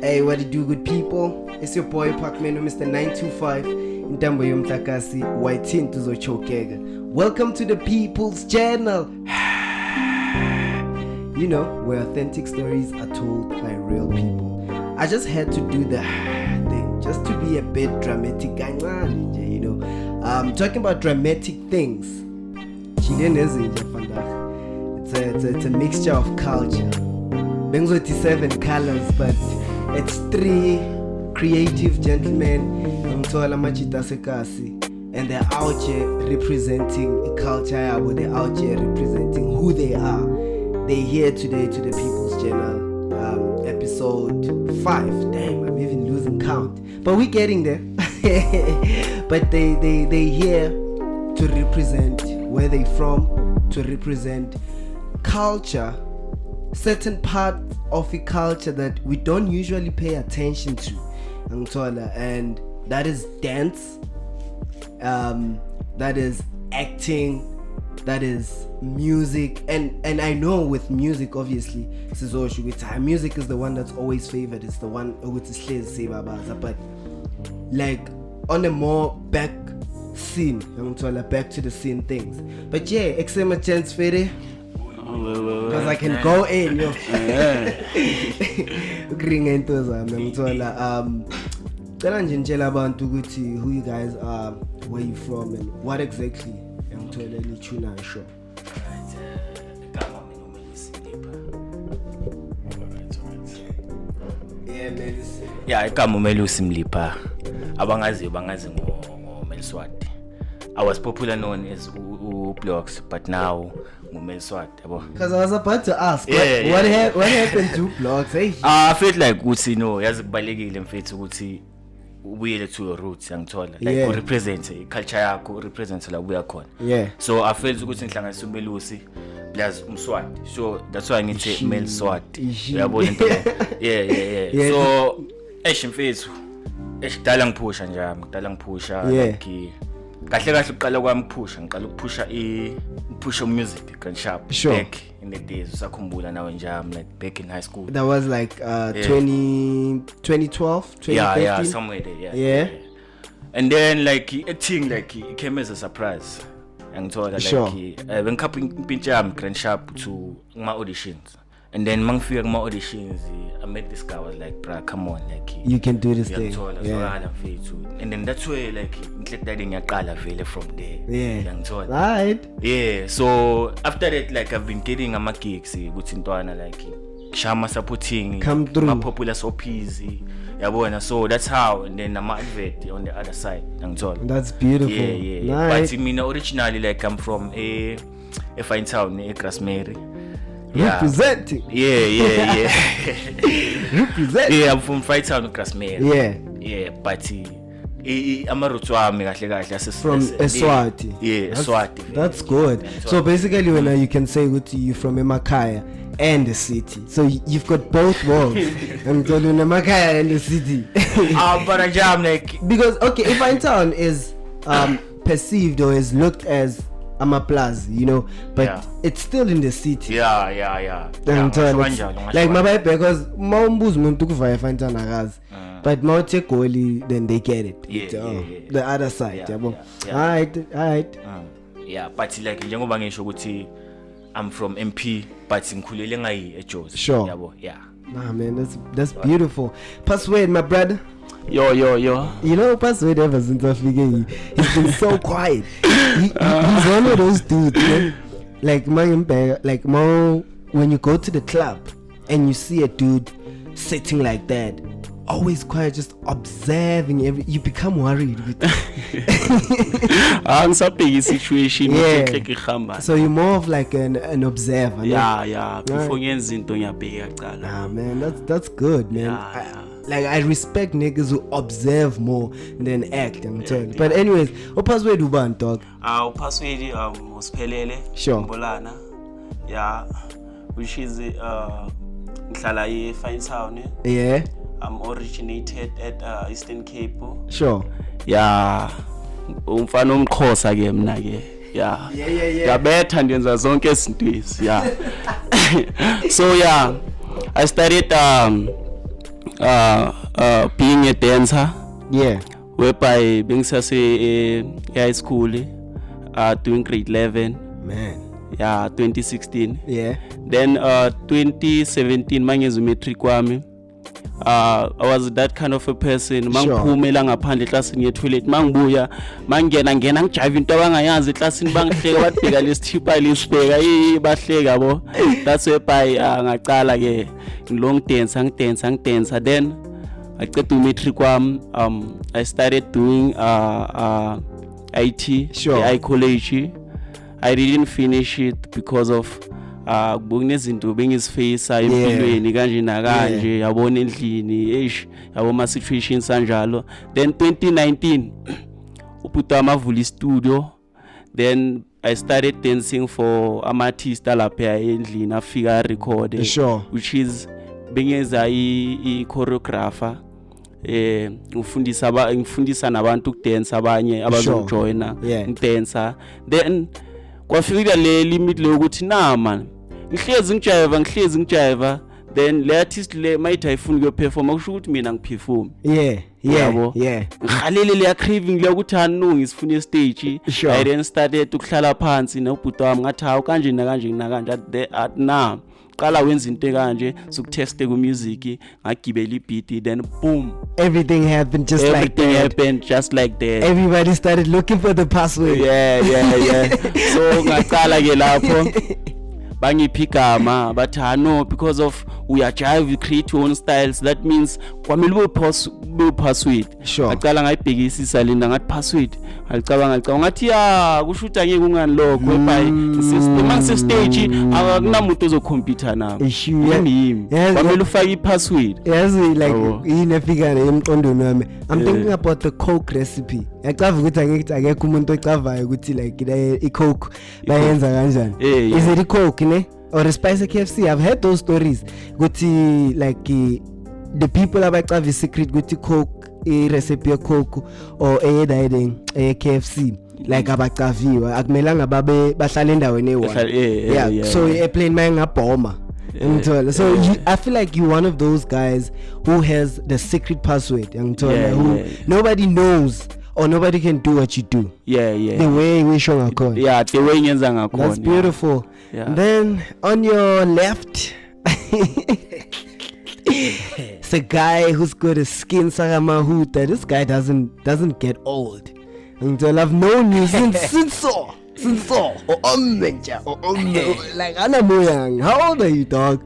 Hey, what it do, good people? It's your boy Pacman, Mr. 925. Intambo yomtakasi, waitin tuzo chokega. Welcome to the People's Channel. You know, where authentic stories are told by real people. I just had to do the thing, just to be a bit dramatic. You know, talking about dramatic things. It's a mixture of culture. Bengzoti 7 colors, but it's 3 creative gentlemen, and they're out here representing a culture, they're out here representing who they are. They're here today to the People's Channel, episode 5. Damn, I'm even losing count. But we're getting there. But they're here to represent where they're from, to represent culture, certain part of a culture that we don't usually pay attention to, and that is dance, that is acting, that is music, and I know with music, obviously, music is the one that's always favored. It's the one with the but like on a more back scene, back to the scene things. But yeah, extreme chance fere. Because I can go in, yo. Who you guys are, where you from, and what exactly show. Yeah, igama Mel Swati. Abangazi Mel Swati. I was popular known as Blocks, but now Mel Swati. Because I was about to ask, what happened to Blocks? Hey? I felt like yazibalekile mfethu ukuthi ubuyele to your roots like represent culture yakho, represent la ubuya khona. Yeah. So I felt ukuthi ngihlanganisa uMelusi plus umSwati. So that's why ngithi Mel Swati. Uyabona into. Yeah. So mfethu ngidala ngiphusha like kahle uqala kwami ngiqala ukuphusha music grand sharp back in the days usakhumbula nawe nje like back in high school. That was like 2012 2013. Yeah, somewhere there. Yeah. And then like acting like it came as a surprise. Angithola like when ngikapha yami grand sharp to my auditions. And then mangifika kuma auditions, I met this guy. I was like, bruh, come on, like you can do this thing. Yeah. And then that's where like ngiyaqala from there. Yeah. Right. Yeah. So after that, like I've been getting ama gigs ukuthi ntwana like shama supporting come through my popular soapies. Yabona. So that's how. And then I'm advert on the other side. That's beautiful. Yeah. Nice. But I mean originally like I'm from a fine town near Grasmere. Representing. Yeah. Representing. Yeah, I'm from Freetown, Grasmere. Yeah. But amarutu wami kahle from Swati. Yeah, Swati. That's good. So basically when you can say you from Emakaya and the city. So you've got both worlds. I'm telling you, Emakaya and the city. But I'm like because if Fine Town is perceived or is looked as Amaplaza, you know, but it's still in the city. Yeah. Like my baby, because Mambus Muntuku Fine Town agazi. But Mount Goli, then they get it. Yeah. The other side. Alright. Yeah, but like njengoba ngisho ukuthi I'm from MP, but ngikhulele ngayi eJozi. Sure. Yabo. Yeah. Nah, man, that's beautiful. Password, my brother. Yo. You know, Password ever since I figured he's been so quiet. He's one of those dudes, man. Like when you go to the club and you see a dude sitting like that, always quiet, just observing you become worried with angisabheki situation so you're more of like an observer. Yeah before ngenza into ngiyabheka qala. Man, that's good, man. I respect niggas who observe more than act, I'm telling you. But anyways, Password ubani dog? Password usiphelele Mbolana. Yeah, which is ngihlala eFine Town. Yeah. I'm originated at Eastern Cape. Sure. Yeah. Umfana omXhosa ke mina ke. Yeah. Ngiyabetha ndenza zonke izinto. Yeah. So yeah, I started being a dancer. Yeah. Whereby being high school, doing grade 11. Man. Yeah, 2016. Yeah. Then 2017 mangezu matric wami. I was that kind of a person. Mangiphumela ngaphandle eclassini ye-toilet mangibuya mangena ngijive into abangayazi eclassini bangihleka badika lesithipha lesibheka bahleka yabo. That's whereby ngacala ke long dance ngidance then I got to matric wami. I started doing IT I college. I didn't finish it because of kunezinto bengizifacea empilweni kanje nakanje yabona endlini yabo ma situations kanjalo. Then 2019 uputa amavula studio, then I started dancing for amartist lapha endlini afika record, which is bengenza I choreographer. Ngifundisa nabantu ukudance abanye abazojoina ngidancer. Then kwafika le limit lokuthi na man ngihlezi ngijive then le artist le mayithi ayifuni ukuperform akusho ukuthi mina ngiperform. Ngikhalele le craving le ukuthi anungi sifune stage. I then started ukuhlala phansi nobhuti wami ngathi hawu kanje nakanje na qala wenza into kanje sokuteste ku music ngagibela ibeat then boom everything happened just like that. Everybody started looking for the password. So ngaqala ke lapho bangiphi igama bathi no because of we are jive, you create your own styles, that means kwamele ube password. Ngaqala ngayibhekisisa linda ngathi password ngicabanga ngathi kushuta ngeke ungani lokho whereby system angise stage akunamuntu ozokhompyutha nawo yimi kwamele ufake ipassword. Yazi like inefika emqondweni wami I'm thinking about the coke recipe. Ngicava ukuthi akekho umuntu ocavayo ukuthi like icoke bayenza kanjani. Is it coke ne or spice KFC? I've heard those stories ukuthi like the people abacava secret ukuthi coke recipe ye coke or eyedaying KFC like abacaviwe akumelanga babe bahlala endaweni eyi-1. So airplane mayengabhoma ngithola. So I feel like you're one of those guys who has the secret password who nobody knows or nobody can do what you do. The way we show ngakhona. The way ngenza ngakhona. That's beautiful. Then on your left it's a guy who's got a skin sagamahuta. This guy doesn't get old. Until I've known you since so. Like Anamoyang. How old are you, dog?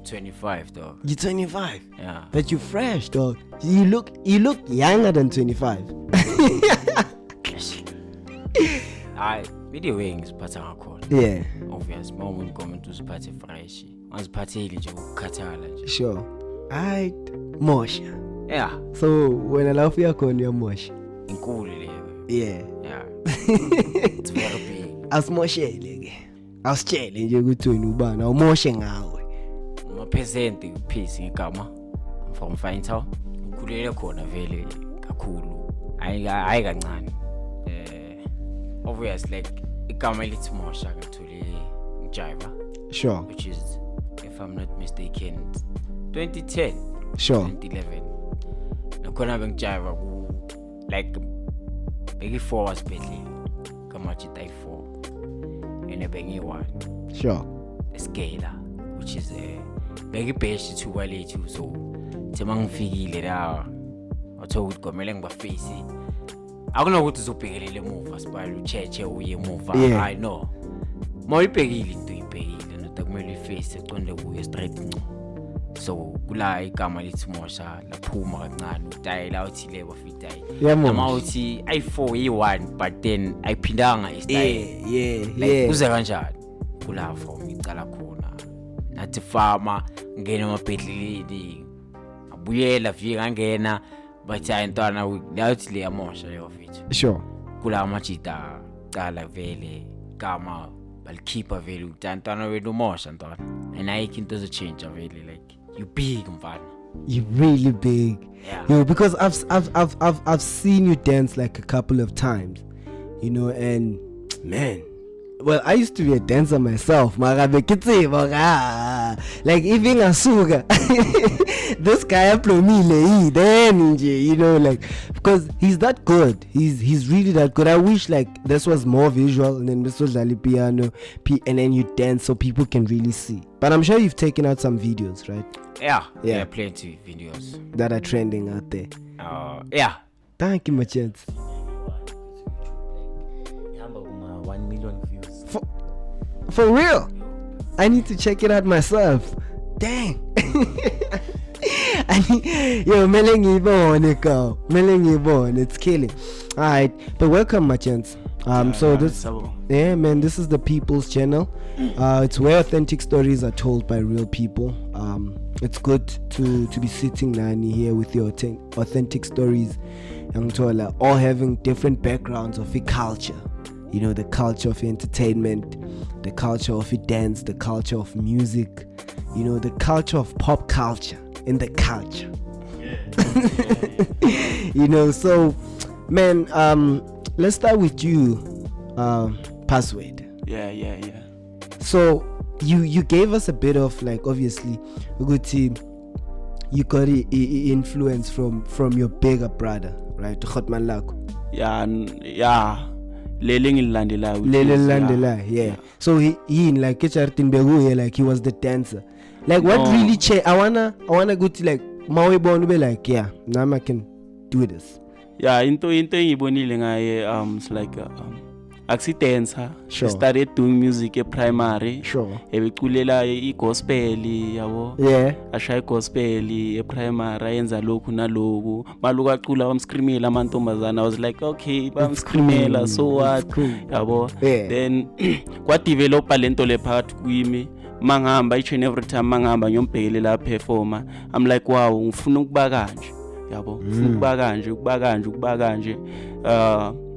25, dog. You're 25. Yeah. But you're fresh, dog. You look younger than 25. Video wings patha ngakhona. Yeah. Obvious moment comment usiphathe fresh. Ngiziphathile nje ukukhathala nje. Sure. Alright, Mosha. Yeah. So when I love you khona ya Mosha. Inkulu leyo. Yeah. It's very big. Asimoshele ke. Awusitshele nje ukuthi wena ubani awumoshe ngawe. Amaphesenti piece ngegama from Fine Town. Ngikhulele khona vele kakhulu. Hayi kancane. Obvious like igama elithi Mosha ngithule ngijiva. Sure. Which is, if I'm not mistaken, 2010. Sure. 2011. Nakhona bengijiva ku like begi 4 wasibhedlela. Kamachita i4. Ene bengi 1. Sure. Scaler, which is begi base to wale too. So tema ngifikile la watho ukuthi komele ngibaface. Akuna ukuthi uzobhekelele emuva sibale ucheche uye emuva. I know. Mawuyibhekile into ibhekile nokumele iface eqonde kuye straight ngco. So kula igama lithi Mosha laphuma kancane utayela uthi le bafitayi. Noma uthi i4 i1 but then ayiphindanga istyle. Kuze kanjani kula form icala khona. Nathi farmer ngene emabhedleleni abuyela vika ngena bathi ayintwana uthi le Mosha leyo mfethu. Sure. Kula amajita cala vele gama balkeeper vele utantwana wenu Mosha ntwana. And I think there's a change vele like you big mfana. You're really big. Yeah. Because I've seen you dance like a couple of times. And man, well, I used to be a dancer myself. Like even a suga, this guy plomile, then you know, like because he's that good. He's really that good. I wish like this was more visual, and then this was like piano, and then you dance so people can really see. But I'm sure you've taken out some videos, right? Yeah, plenty of videos that are trending out there. Yeah. Thank you, my chance. 1 million views. For real? I need to check it out myself. Dang. It's killing. Alright, but welcome, my chance. This is the People's Channel. It's where authentic stories are told by real people. It's good to be sitting down here with your authentic stories, and all having different backgrounds of a culture. You know, the culture of entertainment, the culture of dance, the culture of music, you know, the culture of pop culture in the culture. You know, so man, let's start with you, Password. Yeah. So you gave us a bit of like, obviously a good team. You got influence from your bigger brother, right? Khotman Lako. Yeah. Lele yeah. So he like like he was the dancer. Like what really changed? I wanna go to like Maui Bon be like, yeah, now I can do this. Yeah, into ngibonile ngaye it's like dancer. Sure. She started doing music at primary. Sure. Ebiculela igospel yabo. Yeah. Ashaya gospel primary ayenza lokhu naloku. Maluka acula bamscreamela amantombazana. I was like, okay, bamscreamela, so what? Yabo. Yeah. Then kwa develop lento le phakathi kwimi. Mangihamba each and every time mangihamba ngiyombhekela la performer. I'm like, wow, ngifuna ukuba kanje. Yabo. Ngifuna ukuba kanje.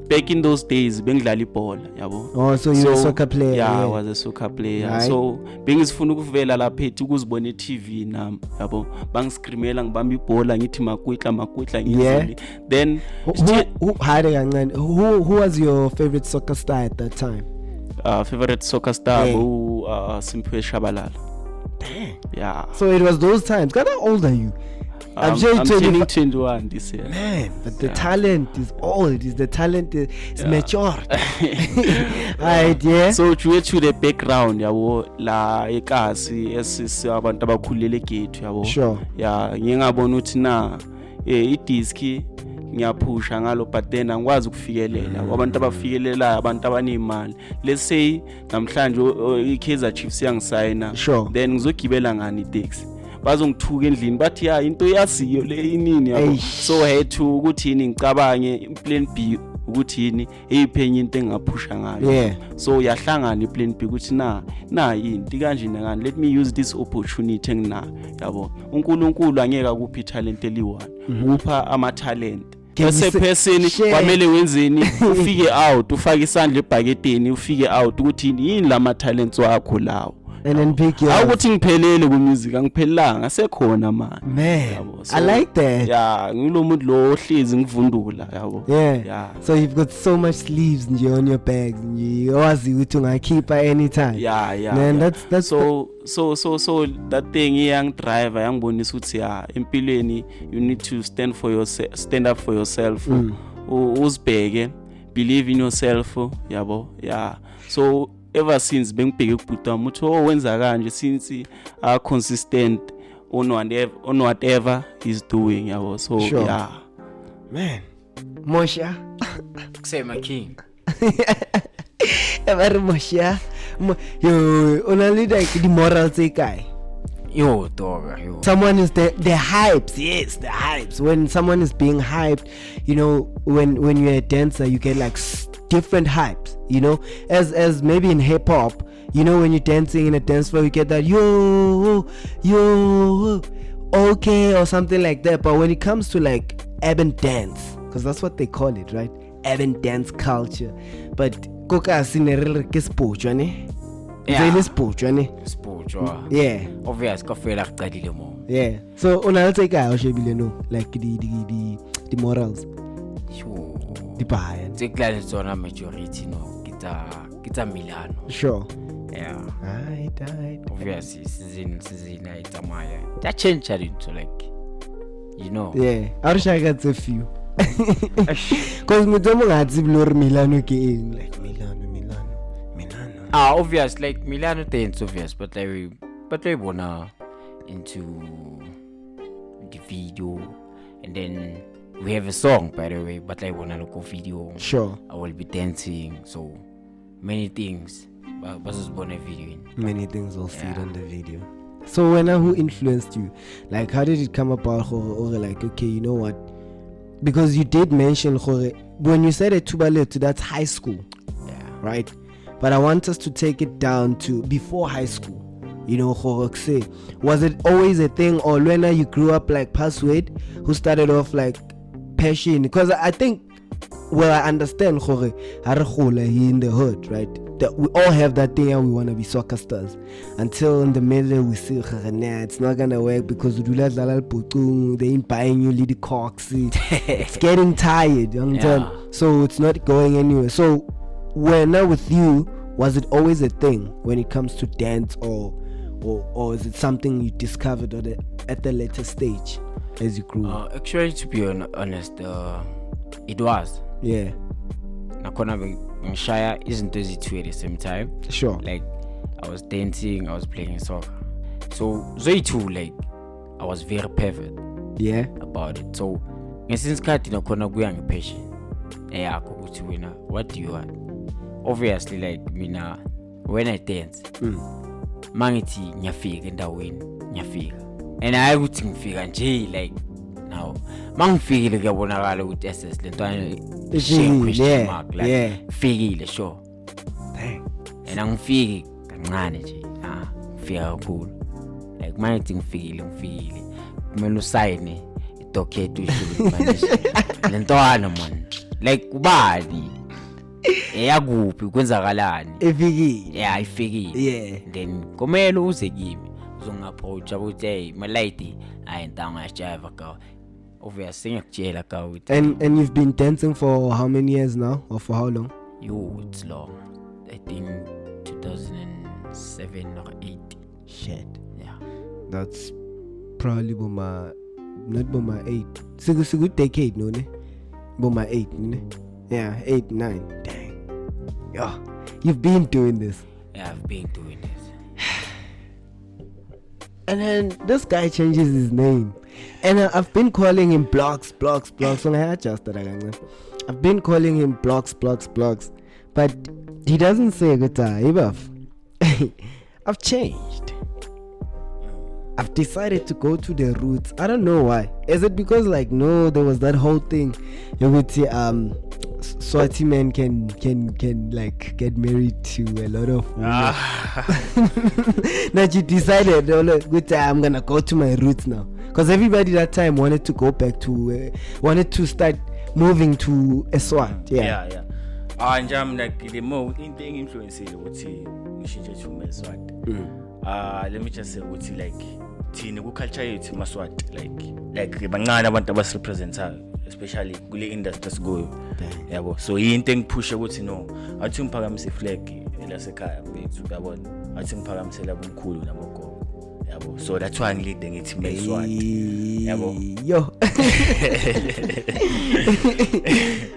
Back in those days, bengidlala ibhola, yabo. Oh, so you were a soccer player? Yeah, I was a soccer player. Right. So bengizifuna ukuvela lapha ethi ukuzibona e-TV nami, yabo. Bangiscreamela ngibamba ibhola ngithi makwitla ngizeli. Then who was your favorite soccer star at that time? Favorite soccer star Simphiwe Shabalala. Damn. Yeah. So it was those times. How old are you? I'm turning 21 this year. Man, but the talent is old. The talent is mature. Right, yeah. So to the background, yabo la ekasi esisi abantu abakhulele gethu yabo. Sure. Yeah, ngiyabona uthi na idiski ngiyaphusha ngalo but then angikwazi ukufikelela abantu abafikelelayo abantu abanemali. Let's say namhlanje iKaizer Chiefs yangisayina. Sure. Then ngizogibela ngani itaxi. Bazongithuka endlini bathi ya into yaziyo le inini yabo. So I had to ukuthi yini ngicabange plan B ukuthi yini eyiphenye into engaphusha ngayo. Yeah. So yahlangana iplan B ukuthi na yini kanje ngani, let me use this opportunity enginayo yabo. uNkulunkulu angeke akuphi italent eliwani, upha ama talent. Bese person kwamele wenzeni ufike out ufake isandla ebhaketeni ufike out ukuthi yini lama talents wakho lawo. And then pick your awukuthi ngiphelele ku music angiphelanga sekhona man. So, I like that. Yeah, ngilomuntu lo ohlezi ngivundula yabo. Yeah. So you've got so much sleeves on your bags and you wazi ukuthi ungakhipha anytime. Yeah. Man, that's so that thing young driver yangibonisa ukuthi empilweni you need to stand up for yourself. Uzibheke, believe in yourself yabo. Yeah. So ever since bengibheke kubhuta umuntu wenza kanje since consistent on whatever he's doing yabo. So sure. Yeah, man. Mosha Say my king. Ever Mosha yo only like the moral guy. Yo, dog. Yo. Someone is the hypes. Yes, the hypes. When someone is being hyped, you know, when you're a dancer, you get like different hypes. You know, as maybe in hip hop, you know, when you're dancing in a dance floor, you get that yo, okay, or something like that. But when it comes to like urban dance, because that's what they call it, right? Urban dance culture. But koka sinerele ke sport, ne? Yeah. Sport, ne? Sport, yeah. Obvious, ka fela qadile mo. Yeah. So ona tse ka o shebile no, like the morals. Yo. Di baya. Tse klale tsona majority no. Kita it's a Milano. Sure. Yeah. Alright. Obviously, season it's a Maya. That changed into like, you know. Yeah. I wish I got a few. Cause me don't want to blur Milano again. Like Milano. Obvious, like Milano it's obvious, but we wanna into the video, and then we have a song by the way, but I wanna look a video. Sure. I will be dancing, so many things. But was born a video. Many things will see it on the video. So when who influenced you? Like how did it come about? Or like okay, you know what? Because you did mention when you said Etubaletu, that's high school. Yeah. Right? But I want us to take it down to before high school. You know, was it always a thing, or when you grew up like Password, who started off like passion? Because I think, well, I understand in the hood, right? That we all have that thing and we want to be soccer stars. Until in the middle we see it's not gonna work because they ain't buying you lady cocks. It's getting tired, so it's not going anywhere. So now with you, was it always a thing when it comes to dance, or is it something you discovered at the later stage as you grew? Actually, to be honest, it was. Yeah. Nakona Mosha isn't easy two at the same time. Sure. Like I was dancing, I was playing soccer. So Zoe too, like I was very perfect. Yeah. About it. So since cut nakona going patient. What do you want? Obviously, like mina when I dance, mangithi ngiyafika endaweni ngiyafika, and I would ngifika nje like now mangifikile kuyabonakala ukuthi SS lentwana question mark like fikile sure. Dang. And angifiki kancane nje ngifika kakhulu like mangithi ngifikile kumele usayine idokheto isho manje lentwana man like ubani yakuphi kwenzakalani ifikile then kumele uze kimi uzongiapproach ukuthi hey my lady ayintanga yajiva ka obviously ngiyakutshela ka ukuthi and you've been dancing for how many years now, or for how long? It's long. I think 2007 or 8. Shit. Yeah, That's probably not 8. Sigu decade, no ne? Boma 8, ne? Yeah, 8, 9. Dang. Yeah. You've been doing this. yeah, I've been doing this. And then this guy changes his name. And I've been calling him blocks. So I adjusted again. I've been calling him blocks. But he doesn't say guitar. I've changed. I've decided to go to the roots. I don't know why. Is it because no, there was that whole thing you would say Swati men can like get married to a lot of women. That you decided I'm gonna go to my roots now, because everybody that time wanted to go back to wanted to start moving to a Swat. Yeah. Njam like the more into influence ukuthi ngishintshe to Mel Swati. Let me just say ukuthi like thina ku culture yethu maswati like bancane abantu abasirepresentayo, especially kule industry sikuyo. Yabo, so into engiphusha ukuthi no athi ngiphakamise flag lasekhaya bethu, uyabona, athi ngiphakamisela bomkhulu nabogogo, yabo, so that's why ngilide ngithi Mel Swati, yabo. Yo.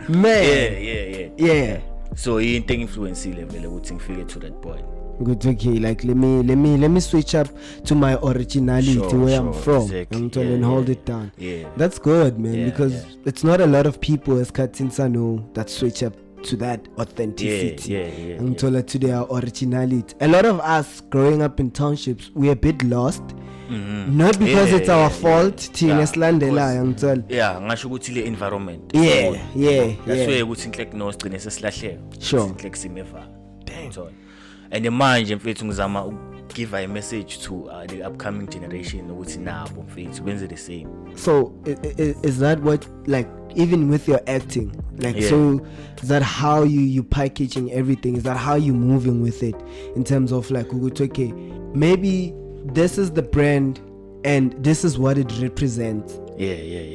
Man. Yeah. So into influencile vele ukuthi ngifike to that point. Good, okay. Like let me switch up to my originality, where I'm from. Exactly. I'm telling hold it down. Yeah. That's good, man, because it's not a lot of people as Katinsano that switch up to that authenticity. I'm told to their originality. A lot of us growing up in townships, we're a bit lost. Not because it's our fault. Ngasho ukuthi le environment. Yeah. That's why ukuthi inhlek no sigcine sesilahleka. Sure. Inhlek simeva. Damn. And manje mfethu ngizama give a message to the upcoming generation ukuthi nabo mfethu benze the same. So is that what, like, even with your acting, like, so is that how you packaging everything? Is that how you moving with it in terms of like okay, maybe this is the brand and this is what it represents?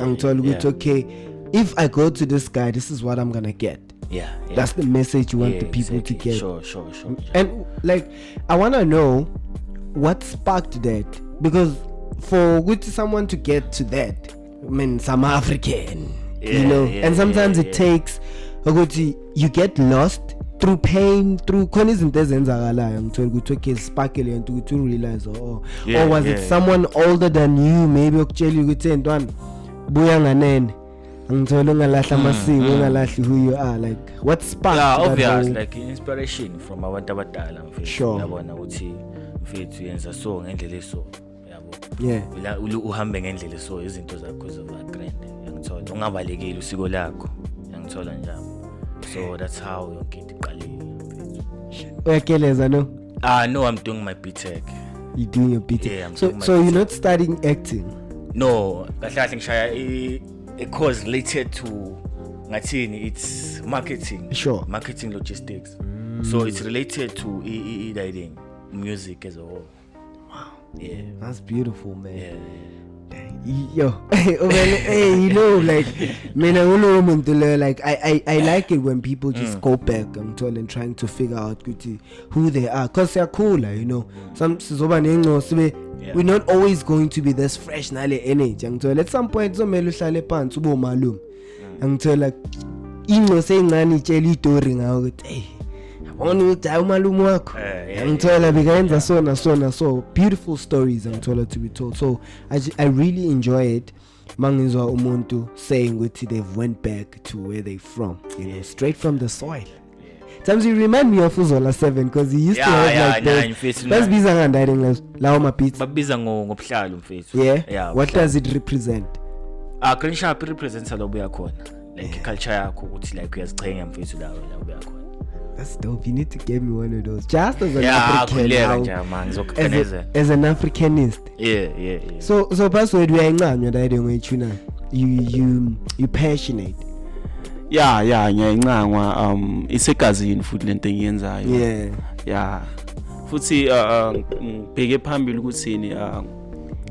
I'm told okay, if I go to this guy, this is what I'm gonna get. Yeah. That's the message you want the people exactly. to get. Sure. And like, I want to know what sparked that, because for someone to get to that, I mean, some African, you know, and sometimes it takes, you get lost through pain, through khona izinto ezenzakalayo ngithola ukuthi okay sparkle and to realize or was it someone older than you maybe okutshela ukuthi ntwana buya nganene ngithola ungalahla amasiko ungalahli who you are, like what sparked obvious like inspiration from abantu abadala mfethu uyabona ukuthi mfethu yenza so ngendlela eso yabo uhambe ngendlela eso izinto zakho ziba grand ngithola ungabalekeli usiko lakho ngithola njalo. So that's how yonke into iqalile mfethu. Uyakeleza no? No, I'm doing my BTech. You doing your BTech? Yeah, so you're not studying acting? No, kahle ngishaya a course related to ngathini, it's marketing. Sure. Marketing logistics. So it's related to editing, music as a whole. Wow. Yeah. That's beautiful, man. Yeah. Yo, hey, you know, like, man, like, I like it when people just go back and trying to figure out who they are, cause they're cooler, you know. We're not always going to be this fresh nale energy. At some point, so melu hlale phansi ubo malum. Ngithola ingcose encane itshela istory ngawo ukuthi hey yabona ukuthi hayi umalume wakho ngithola bekayenza so beautiful stories ngithola to be told. So I really enjoy it mangizwa umuntu saying ukuthi they've went back to where they from, you know, straight from the soil. Sometimes you remind me of Uzola 7 because he used to have like this. Let's be zangandaying lawo mabeats. Babiza ngobuhlalo mfethu. Yeah. What does it represent? Green Sharp represents la ubuya khona. Like culture yakho ukuthi like uyazichenga mfethu la ubuya khona. That's dope. You need to give me one of those. Just as an African. As an Africanist. Yeah. So password we are incanywa dayidinga ngiyithuna. You passionate. Yeah ngiyayincangwa isegazini futhi lento engiyenzayo. Yeah futhi ngibheke phambili ukuthi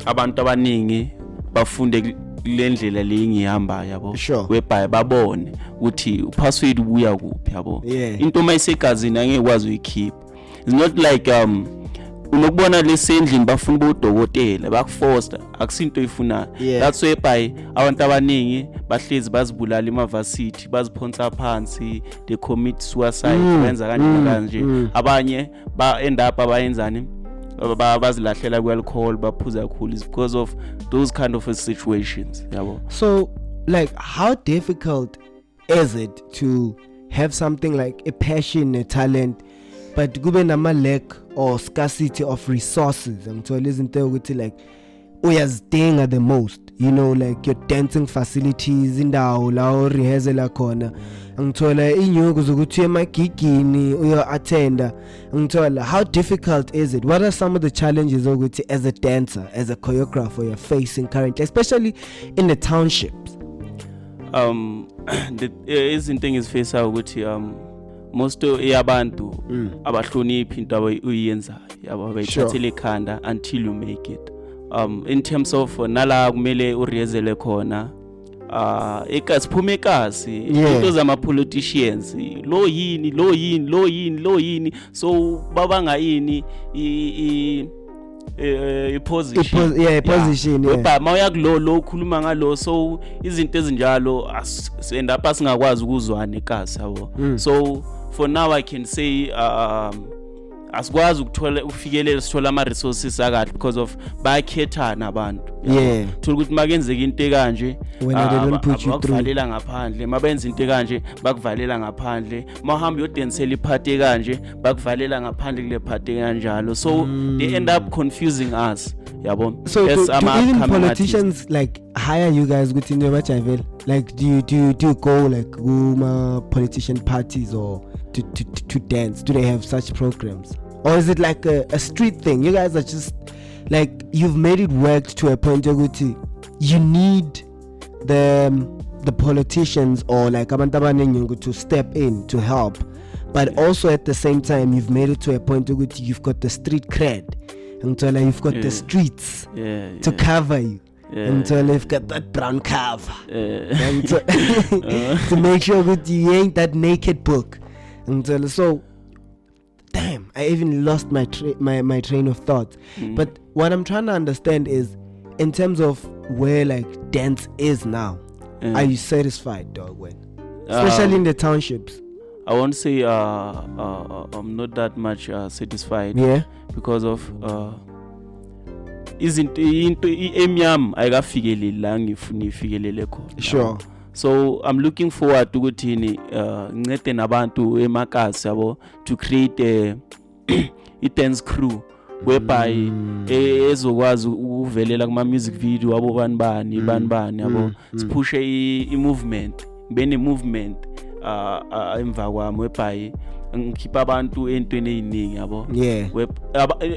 abantu abaningi bafunde lendlela lengihamba yabo webhaye babone ukuthi upassword ubuya kuphi yabo. Into mayisegazini angekwazi uyikhipha. It's not like unokubona lesendlini bafuna ubudokotela bakuforce akusinto ifuna. That's why by abantu abaningi bahlezi bazibulala emavasithi baziphonsa phansi, they commit suicide benza kanje abanye ba end up abayenzani bazilahlela ku-alcohol baphuza kakhulu is because of those kind of situations yabo. So like how difficult is it to have something like a passion, a talent, but kube nama lack or scarcity of resources? Ngithola izinto ukuthi like uyazidinga the most, you know, like your dancing facilities indawo la rehearsal khona. Ngithola inyuku zokuthi emagigini uyo attenda. Ngithola how difficult is it? What are some of the challenges ukuthi as a dancer, as a choreographer you're facing currently, especially in the townships? The izinto engizifisa ukuthi most yabantu abahloniphi into abayenzayo yabo bayithathele ekhanda until you make it. In terms of nala kumele urehearsele khona ekasiphume ekasi into zama politicians lo yini so babanga yini position weba mawuya kulo ukhuluma ngalo so izinto ezinjalo end up asingakwazi ukuzwana ekasi yabo. So for now I can say asikwazi ukufikelela sithola ama resources akahle because of bayakhethana abantu. Thola ukuthi makenzeka into ekanje bakuvalela ngaphandle, mabenza into ekanje bakuvalela ngaphandle, mahamba yodensela iphathi ekanje bakuvalela ngaphandle kule phathi kanjalo. So they end up confusing us yabo. So do even politicians like hire you guys ukuthi niyo bajavel, like do you go like kuma politician parties or to dance? Do they have such programs, or is it like a street thing? You guys are just like you've made it work to a point where you need the politicians or like abantu abaningi to step in to help, but also at the same time you've made it to a point where you've got the street cred and so like you've got the streets to cover you. until they've got that brown cover and to make sure that you ain't that naked book until so damn I even lost my my train of thought. But what I'm trying to understand is in terms of where like dance is now, are you satisfied, dog, when especially in the townships? I won't say I'm not that much satisfied, because of izinto into emyam ayikafikeleli ngifuna ifikelele khona. Sure. So I'm looking forward to ukuthi ngincede nabantu emakasi yabo to create a dance crew whereby ezokwazi ukuvelela kuma music video abo bani yabo sipushe I movement bene movement emva kwami whereby ngikhipha abantu entweni eziningi yabo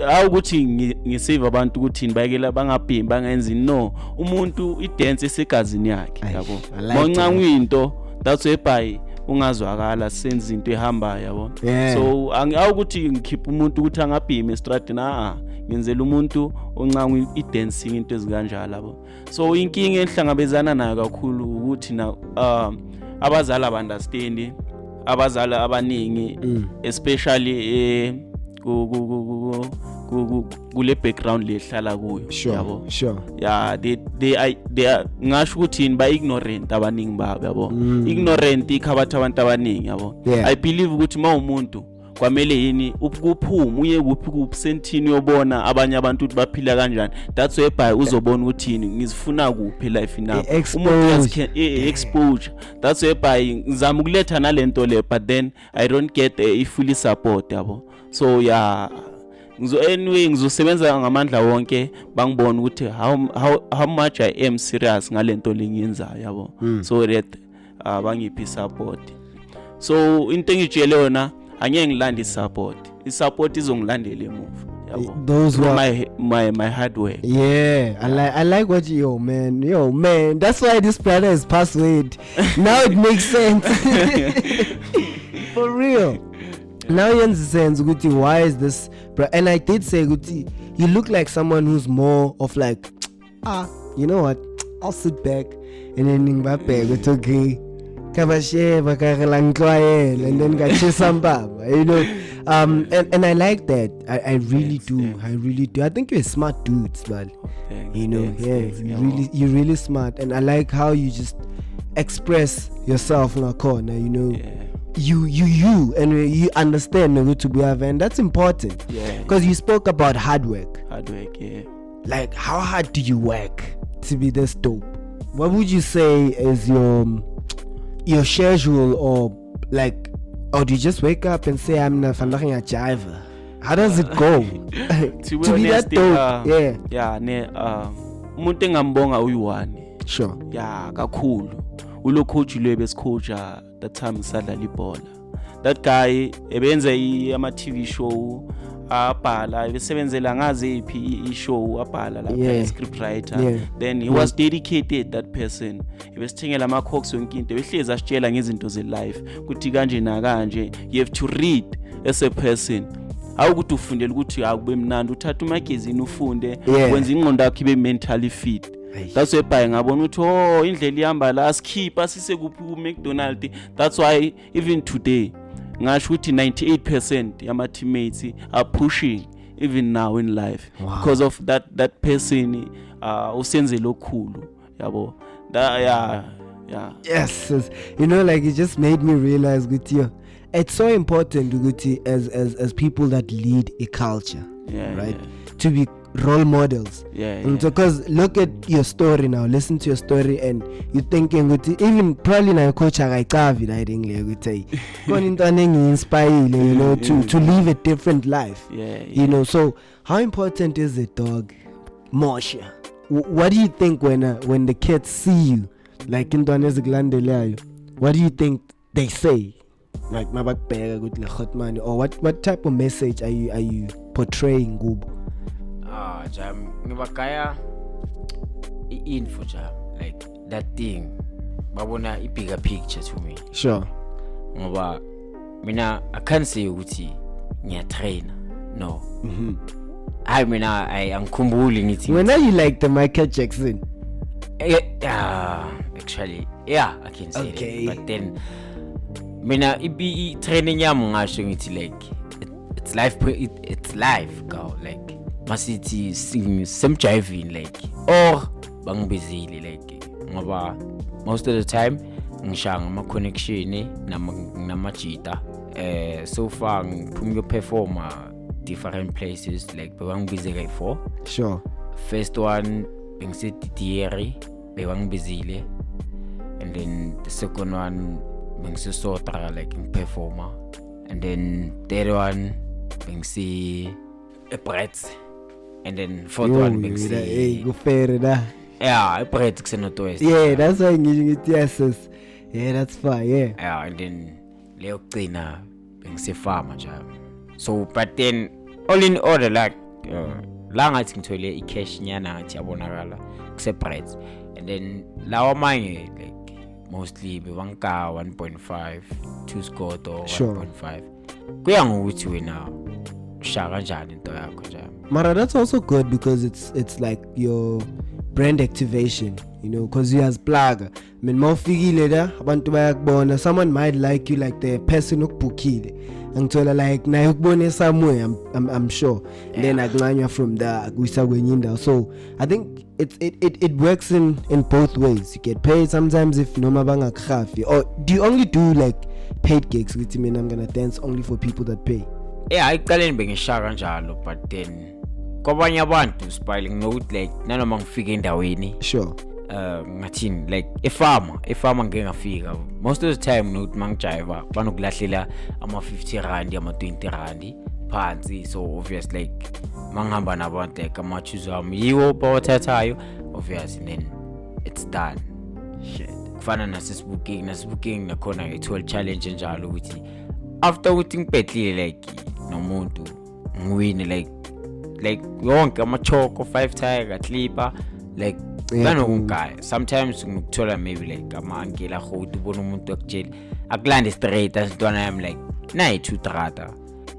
awukuthi ngisave abantu ukuthi bayekela bangabhimbi bangenzi no umuntu I dance esegazini yakhe yabo moncanca into that's whereby ungazwakala senza into ehambayo yabo so awukuthi ngikhipha umuntu ukuthi angabhimi estradini ngenzela umuntu oncanca I dancing into ezikanjalo yabo. So inkinga enhlangabezana nayo kakhulu ukuthi na abazali understand abazali abaningi especially kule background lehlala kuyo yabo. Yeah, they are ngasho ukuthi ba ignorant abaningi babo yabo. Ignorant ikhabatha abantu abaningi yabo. I believe ukuthi mawumuntu kwamele yini ukuphuma uye kuphi sentini yobona abanye abantu ukuthi baphila kanjani. That's why uzobona ukuthi ngizifuna kuphi life now umuntu exposure. That's why ngizama ukuletha nalento le but then I don't get a fully support yabo. So yeah, anyway ngizosebenza ngamandla wonke bangibona ukuthi how much I am serious ngalento lengiyenzayo yabo. So that bangiphi support. So into engijele yona angeke ngilande support izongilandela emuva yabo. Those were my hard work. I like what yo man that's why this brother is password. Now it makes sense. For real. Now you understand why is this and I did say you look like someone who's more of like you know what, I'll sit back and then it's okay kabasheva karelanklwaela and then gachesambaba you know and I like that. I really do. I think you're a smart dude, man. You know, you're really smart, and I like how you just express yourself in a corner, you know. You and you understand the to be and that's important because you spoke about hard work. Like how hard do you work to be this dope? What would you say is your schedule, or like, or do you just wake up and say I'm not a jiver? How does it go? To be that dope? Umuntu engambonga uyiwani. Sure. Kakhulu ulo coach lebe coacha that time sadlala ibhola. That guy ebenza ama TV show abhala ebesebenzela ngaze iphi ishow abhala lapha script writer. Then he was dedicated, that person. Ebesithengela ama cox yonke into ebehlezi asitshela ngezinto ze life kuthi kanje na kanje. You have to read as a person. Awukuthi ufundele ukuthi akube mnandi uthatha magazine ufunde wenza ingqondo yakho ibe mentally fit. That's why ngabona ukuthi indlela ihamba la skipper sise kuphi ku McDonald's. That's why even today ngasho ukuthi 98% yama teammates are pushing even now in life because of that person usenzele okukhulu yabo. Yes, you know, like it just made me realize Guti, it's so important Guti as people that lead a culture, right? To be role models. Because look at your story now, listen to your story, and you're thinking even probably na coach akaikavi na idingle ukuthi konintane inspire you know to live a different life. You know, so how important is it, dog? Mosha, what do you think when the kids see you like intwane ezikulandelayo? What do you think they say? Like mabakubheka ukuthi le hotman, or what type of message are you portraying kubo? Jam ngibagaya info jam, like that thing babona a bigger picture to me. Sure. Ngoba mina I can't say ukuthi ngiyatrain, no. I mean I angikhumbuli ngithi when are you like the Michael Jackson Actually, yeah, I can say Okay. that. But then, mina ibi training yami ngasho ngithi like it's life, it's life, girl. Like masithi semjiving like or bangibizile like ngoba most of the time ngishanga ama connection namajita. So far ngiphume performer different places like bangibizile for. Sure. First one bengise bebangibizile, and then the second one bengisesotra like performer, and then third one bengise a Brett, and then fourth one bengise Hey, go fair da. yeah a Brett kusenoto west. Yeah, that's why ngithi yes. Yeah, that's fine. Yeah. Yeah, and then leyo gcina bengise farmer njalo. So but then all in order like la ngathi ngithole icash nyana ngathi yabonakala kuse Brett, and then lawa manye like mostly bebangika 1.5 2 scored or Sure. 1.5 kuya ngokuthi wena usha kanjani into yakho njalo. Mara, that's also good because it's like your brand activation, you know, because you as plug. I mean, mawufikile la abantu bayakubona. Someone might like you like the person okubukile. Ngithola like naye ukubone somewhere, I'm sure. And then akuncanywa from there akuyisa kwenye indawo. So I think it works in both ways. You get paid sometimes if noma bangakhafi, or do you only do like paid gigs? Ukuthi mina I'm gonna dance only for people that pay. Yeah, ekuqaleni bengisha kanjalo, but then kwabanye abantu spiling note like nanoma ngifike endaweni Sure. ngathini like efama ngeke ngafika most of the time note mangijiva banokulahlela ama 50 rand ama 20 rand phansi. So obviously like mangihamba nabantu like ama choose wami yiwo bawathathayo obviously, and then it's done. Shit. Kufana nasibooking nakhona nge-12 challenge njalo ukuthi after ukuthi ngibhedlile like nomuntu ngiwine like yonke amachoko 5 tiger clipper like banokugaya. Sometimes ngikuthola maybe like ama-ankela godu ubona umuntu akutshela akulande straight asintwana yami like nayi 2 trata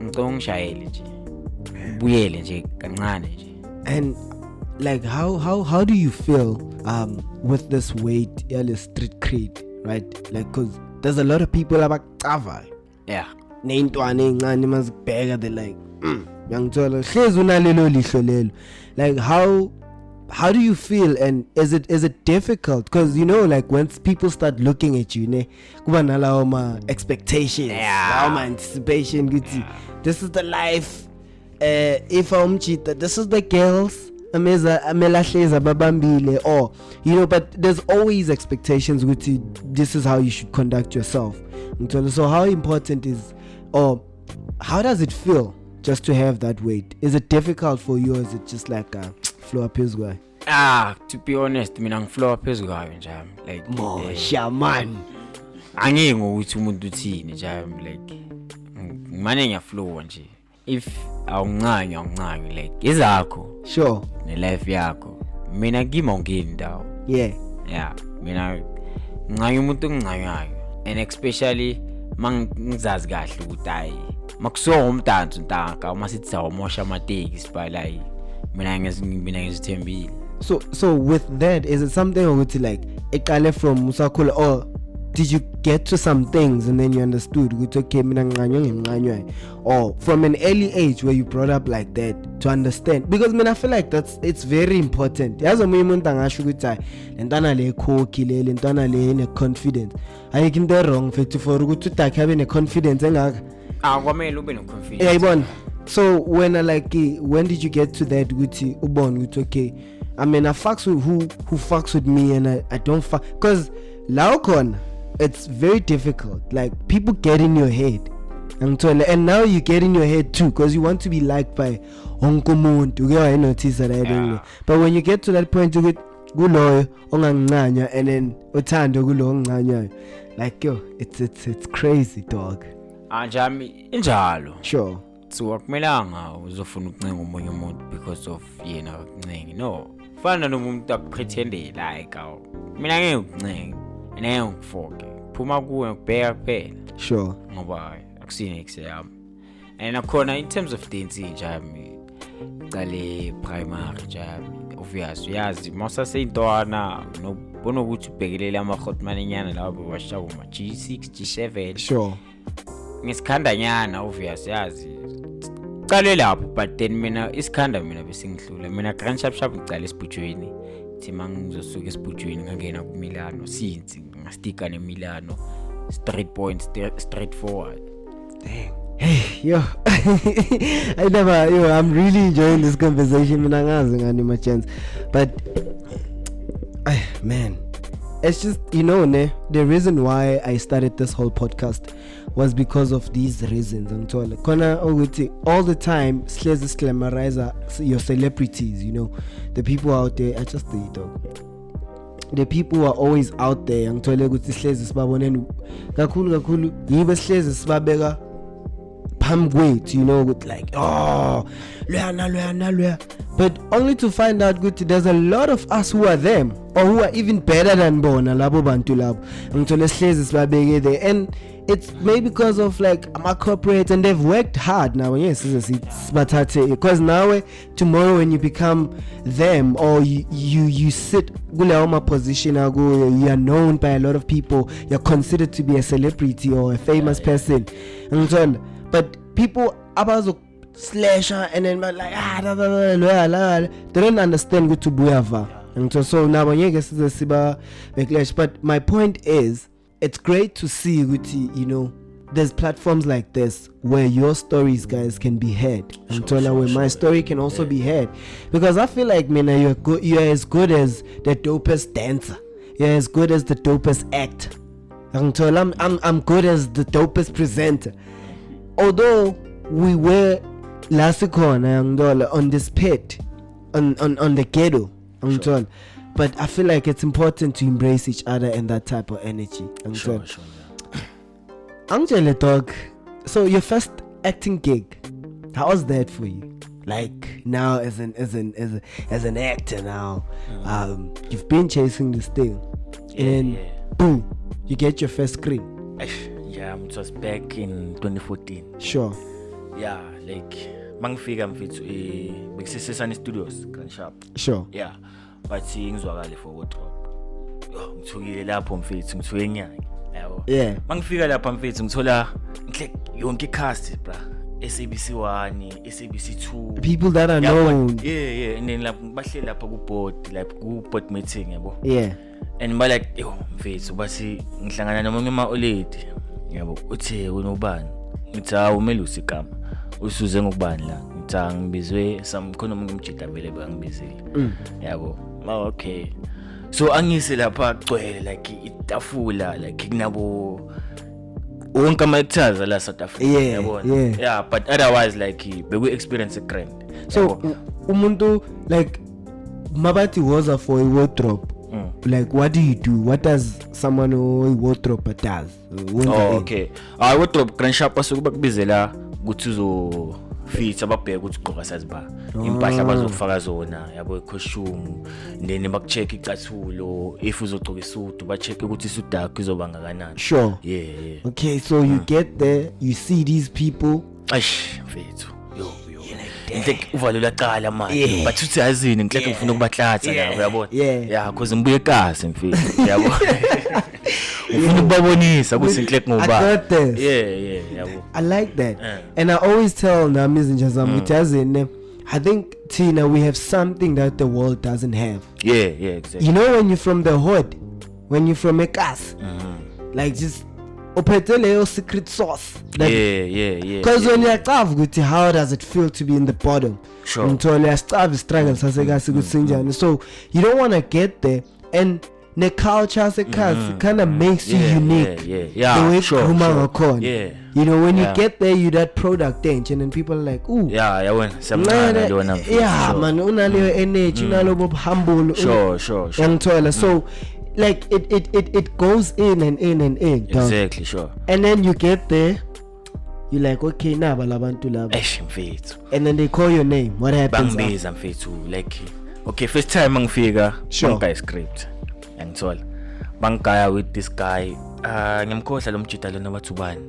ngicela ngishayele nje buyele nje kancane nje. And like how do you feel with this weight yale street cred, right? Like cause there's a lot of people abacava Yeah, neintwana ezincane mazibheka they like ngiyangithola hlezi unalelo lihlo lelo. Like how do you feel, and is it difficult? Because you know, like when people start looking at you, ne kuba nalawo ma expectations, lawo ma anticipation ukuthi this is the life, if umchita this is the girls amelahleza babambile, or you know, but there's always expectations ukuthi this is how you should conduct yourself. So how important is, or how does it feel just to have that weight? Is it difficult for you, or is it just like a flow up his way? to be honest mina ngiflow phezulu kwayo njalo like Mosha man. angeke ngokuthi umuntu uthini njalo like ngimane ngiyaflow nje if awuncanywa like izakho Sure. ne life yakho mina ngima ngini ndawo. Yeah. Yeah, mina ngicanya umuntu ongicanyayo, and especially mangizazi kahle ukuthi hayi makusuka umdanso ntaka masithi sawamosha amateki sipalayi mina ngizithembile. So with that, is it something ukuthi like eqale from usakhula, or did you get to some things and then you understood ukuthi okay mina ngincanywa, or from an early age where you brought up like that to understand? Because I feel like it's very important. Yazi omunye umuntu angasho ukuthi hayi lentana le khokhi le lentana le ne confidence, ayikho into wrong mfethu for ukuthi uDaki abe ne confidence engaka. Kwamele ube no confidence. Yeah, ibona. So when when did you get to that ukuthi ubone ukuthi okay, I mean I fucks with who fucks with me, and I don't fuck, because laukon it's very difficult. Like people get in your head, and now you get in your head too because you want to be liked by onkumuntu. I notice that I don't know. But when you get to that point, you get guloyo ongangincanya, and then uthando gulo ongincanya, like yo, it's crazy, dog. Njami injalo. Sure. So akumelanga uzofuna ukuncenga umunye umuntu because of yena ukuncenga. No, fana nomuntu akupretendela like aw mina ngeke ukucenga ngeke ukufoke phuma kuwe ngibheka kuphela. Sure. Ngoba akusine exam. And akhona in terms of dancing njami qale primary njami obvious uyazi mawusa seyintwana nobona ukuthi ubhekelele ama-hotmanenyana labo bashabo ma G6 G7 Sure. ngisikhandanyana obvious yazi cale lapho but then mina isikhanda mina bese ngihlula mina grand sharp ngicala esibhujweni thima ngizosuka esibhujweni ngangena kuMilano since ngastika neMilano straight point straight forward. Hey, yo. I'm really enjoying this conversation. Mina ngazi ngani my chance. But man, it's just, the reason why I started this whole podcast was because of these reasons. All the time, slezi glamorize your celebrities, the people out there are just the people who are always out there. Ngithole ukuthi slezi sibaboneni kakhulu yibe slezi sibabeka phambi with like loyana, but only to find out good there's a lot of us who are them or who are even better than bona labo bantu labo ngithole sihlezi sibabeke there, and it's maybe because of like ama corporate and they've worked hard now. Yes, because now tomorrow when you become them or you sit gula position, you are known by a lot of people, you're considered to be a celebrity or a famous person, but people about slasher and then like they don't understand good to buyava, and so now when you get to the siba backlash. But my point is, it's great to see, there's platforms like this where your stories, guys, can be heard. Where my story can also be heard. Because I feel like, man, you're as good as the dopest dancer. You're as good as the dopest actor. I'm good as the dopest presenter. Although we were Lasikon on this pit, on the ghetto. But I feel like it's important to embrace each other and that type of energy. Sure. Angela dog. So your first acting gig, how was that for you? Like now as an actor now, you've been chasing this thing, and boom, you get your first screen. Yeah, it was back in 2014. Sure. Yeah, like mangifika mfethu bekusesesana studios Grand Sharp. Sure. Yeah. But ngizwakale for wardrobe. Ngithukile lapho mfethu, ngithuke enyanga. Yabo. Yeah. Mangifika lapha mfethu ngithola yonke cast bra. SABC1, SABC2. People that are known. Yeah, and then bahleli lapha ku board meeting yabo. Yeah. And ba like, yo mfethu bathi ngihlangana nomunye olady. Yabo, uthe wena ubani? Ngithi umele usikama. Usuze ngokubani la? Ngithi ngibizwe khona umuntu umjida vele bangibizile. Yabo. Okay. So angise lapha gcwele like itafula like kunabo wonke ama-actors la South Africa yabona. Yeah, but otherwise like beku experience a grand. So umuntu like mabathi woza for a wardrobe. Like what do you do? What does someone who wardrobe does? Okay. Wardrobe Grand Sharp asuke bakubizela ukuthi uzo fit ababheka ukuthi ugqoka saziba impahla abazokufaka zona yabo costume, then bakucheck icathulo, if uzogqoka isuit bacheck ukuthi isuit yakho izoba ngakanani. Sure. Yeah. Okay, so you get there, you see these people. Mfethu ngeke uvalula cala manje but uthi yazini ngeke ngifuna ukubatlatha nabo yabona. Yeah, because ngibuye ekasi mfethu yabo. Ufuna ukubabonisa ukuthi ngeke ngubani. Yeah, yabo. I like that. And I always tell namizinja zami ukuthi yazini, I think Tina, we have something that the world doesn't have. Yeah, exactly. When you're from the hood, when you're from a cast, like just upetele secret sauce. Yeah. Because when you're tough, how does it feel to be in the bottom? Sure. Until you're tough, struggle, so you don't want to get there, and the culture kind of makes you unique. Yeah. The way sure. Yeah. When you get there, you that product and then people are like, ooh. Yeah, man, unaleyo energy, unaleyo humble. Sure. So like it goes in and in. Exactly, sure. And then you get there, you're like, okay, now balabantu laba. Mfethu. And then they call your name. What happens? Bangbiza mfethu, like okay, first time mangifika, bangaya script. Ngithola. Bangaya with this guy. Ngiyamkhohlwa lo mjida lona bathu bani.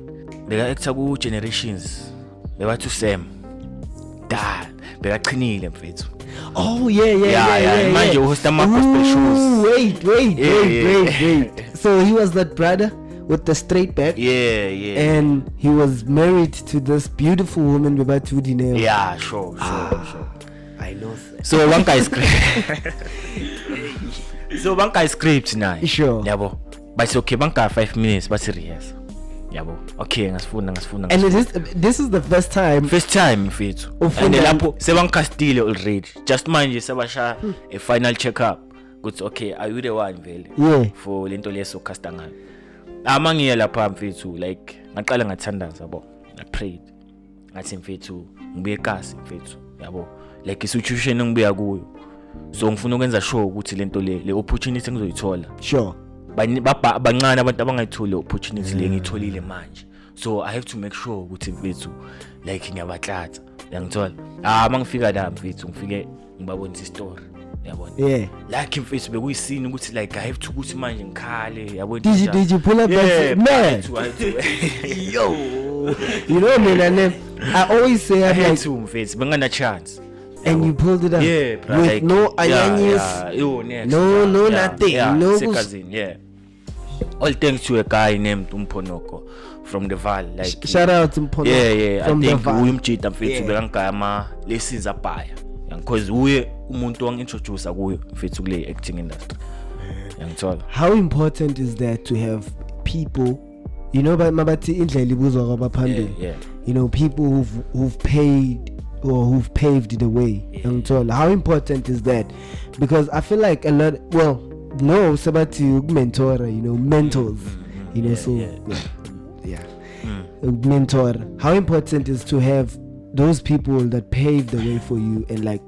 Beka actor ku Generations. Bebathu Sam. Beka qhinile mfethu. Oh yeah. Manje uhosta ama-gospel shows. Wait. So he was that brother with the straight back. Yeah. And he was married to this beautiful woman with that woody nail. Yeah, sure. I know. So one guy script. So one guy script naye. Sure. Yabo. But okay, banka 5 minutes but serious. Yabo. Okay, ngasifuna. And this is the first time mfethu. And lapho sebankastile already. Just manje sebasha a final check up. Good, okay, are you the one vele? Yeah. For lento leso casta ngayo. Amangiye lapha mfethu like ngaqala ngathandaza yabo. I prayed. Ngathi mfethu ngibuye kasi mfethu. Yabo. Like situation engibuya kuyo. So ngifuna ukwenza sure ukuthi lento le opportunity ngizoyithola. Sure. Bancane abantu abangayitholi opportunity le ngitholile manje. So I have to make sure ukuthi mfethu like ngiyabatlatha. Uyangithola? Mangifika la mfethu ngifike ngibabonisa istory. Yabona? Yeah. Like mfethu bekuyisini ukuthi like I have to ukuthi manje ngikhale. Yabona? Did you pull up that man? Yo. You know man, I always say I I'm had like to mfethu bengana chance. And you pulled it up. Yeah, bro, with like, no ayanyus. No nothing. No cousin, yeah. All thanks to a guy named Umponoko from the Val. Like shout out to Umponoko. Yeah. From I think the mfethu bekangama lessons abaya. Because uye umuntu wangintroduce kuyo mfethu kule acting industry. Yangithola. How important is that to have people, you know, mabathi indlela ibuzwa kwabaphambili. Yeah. You know, people who've paid or who've paved the way. Yeah. How important is that? Because I feel like a lot, well, no, sabati mentor, you know, mentors, you know, mentor. How important is to have those people that paved the way for you and like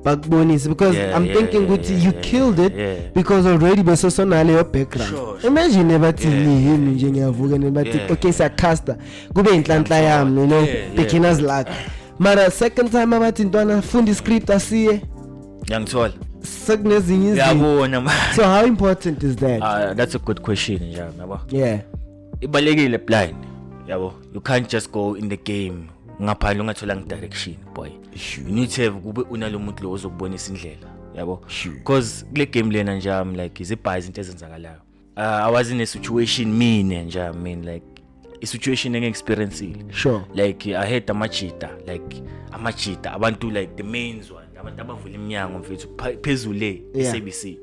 backbone is because I'm thinking you killed it because already besosonale your background. Sure. Imagine never him njengavuka nebathi okay sakasta kube inhlanhla yami, you know, beginner's luck. Mara second time abathi ntwana funda script asiye. Yangithola. Sekunezinye izinto. Yabona. So how important is that? That's a good question njalo, yabo. Yeah. Ibalekile blind, yabo. You can't just go in the game ngaphandle ungathola direction, boy. Sure. You need to have kube unalomuntu lo ozokubonisa indlela, yabo. Because kule game lena nje I'm like izibhayi izinto ezenzakalayo. I was in a situation mine nje I mean like a situation engexperiencile. Sure. Like I had amachita abantu like the mains one abantu abavula iminyango mfethu phezule SABC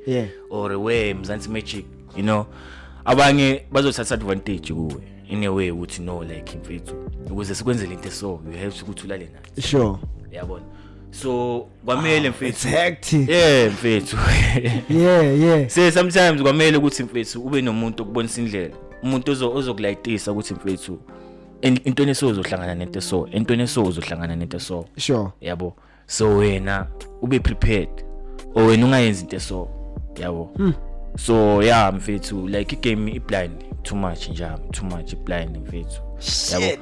or we Mzansi Magic, you know, abanye bazothatha advantage kuwe in a way ukuthi no like mfethu ukuze sikwenzele into so you have to ulale nathi. Sure. Yabona. So kwamele mfethu it's hectic. Yeah mfethu. Yeah. So sometimes kwamele ukuthi mfethu ube nomuntu okubonisa indlela, umuntu ozokulayitisa ukuthi mfethu into neso uzohlangana nento so, into neso uzohlangana nento so. Sure. Yabo. So wena ube prepared or wena ungayenza into so, yabo. So yeah mfethu like igame iblind too much blind mfethu. Yabo.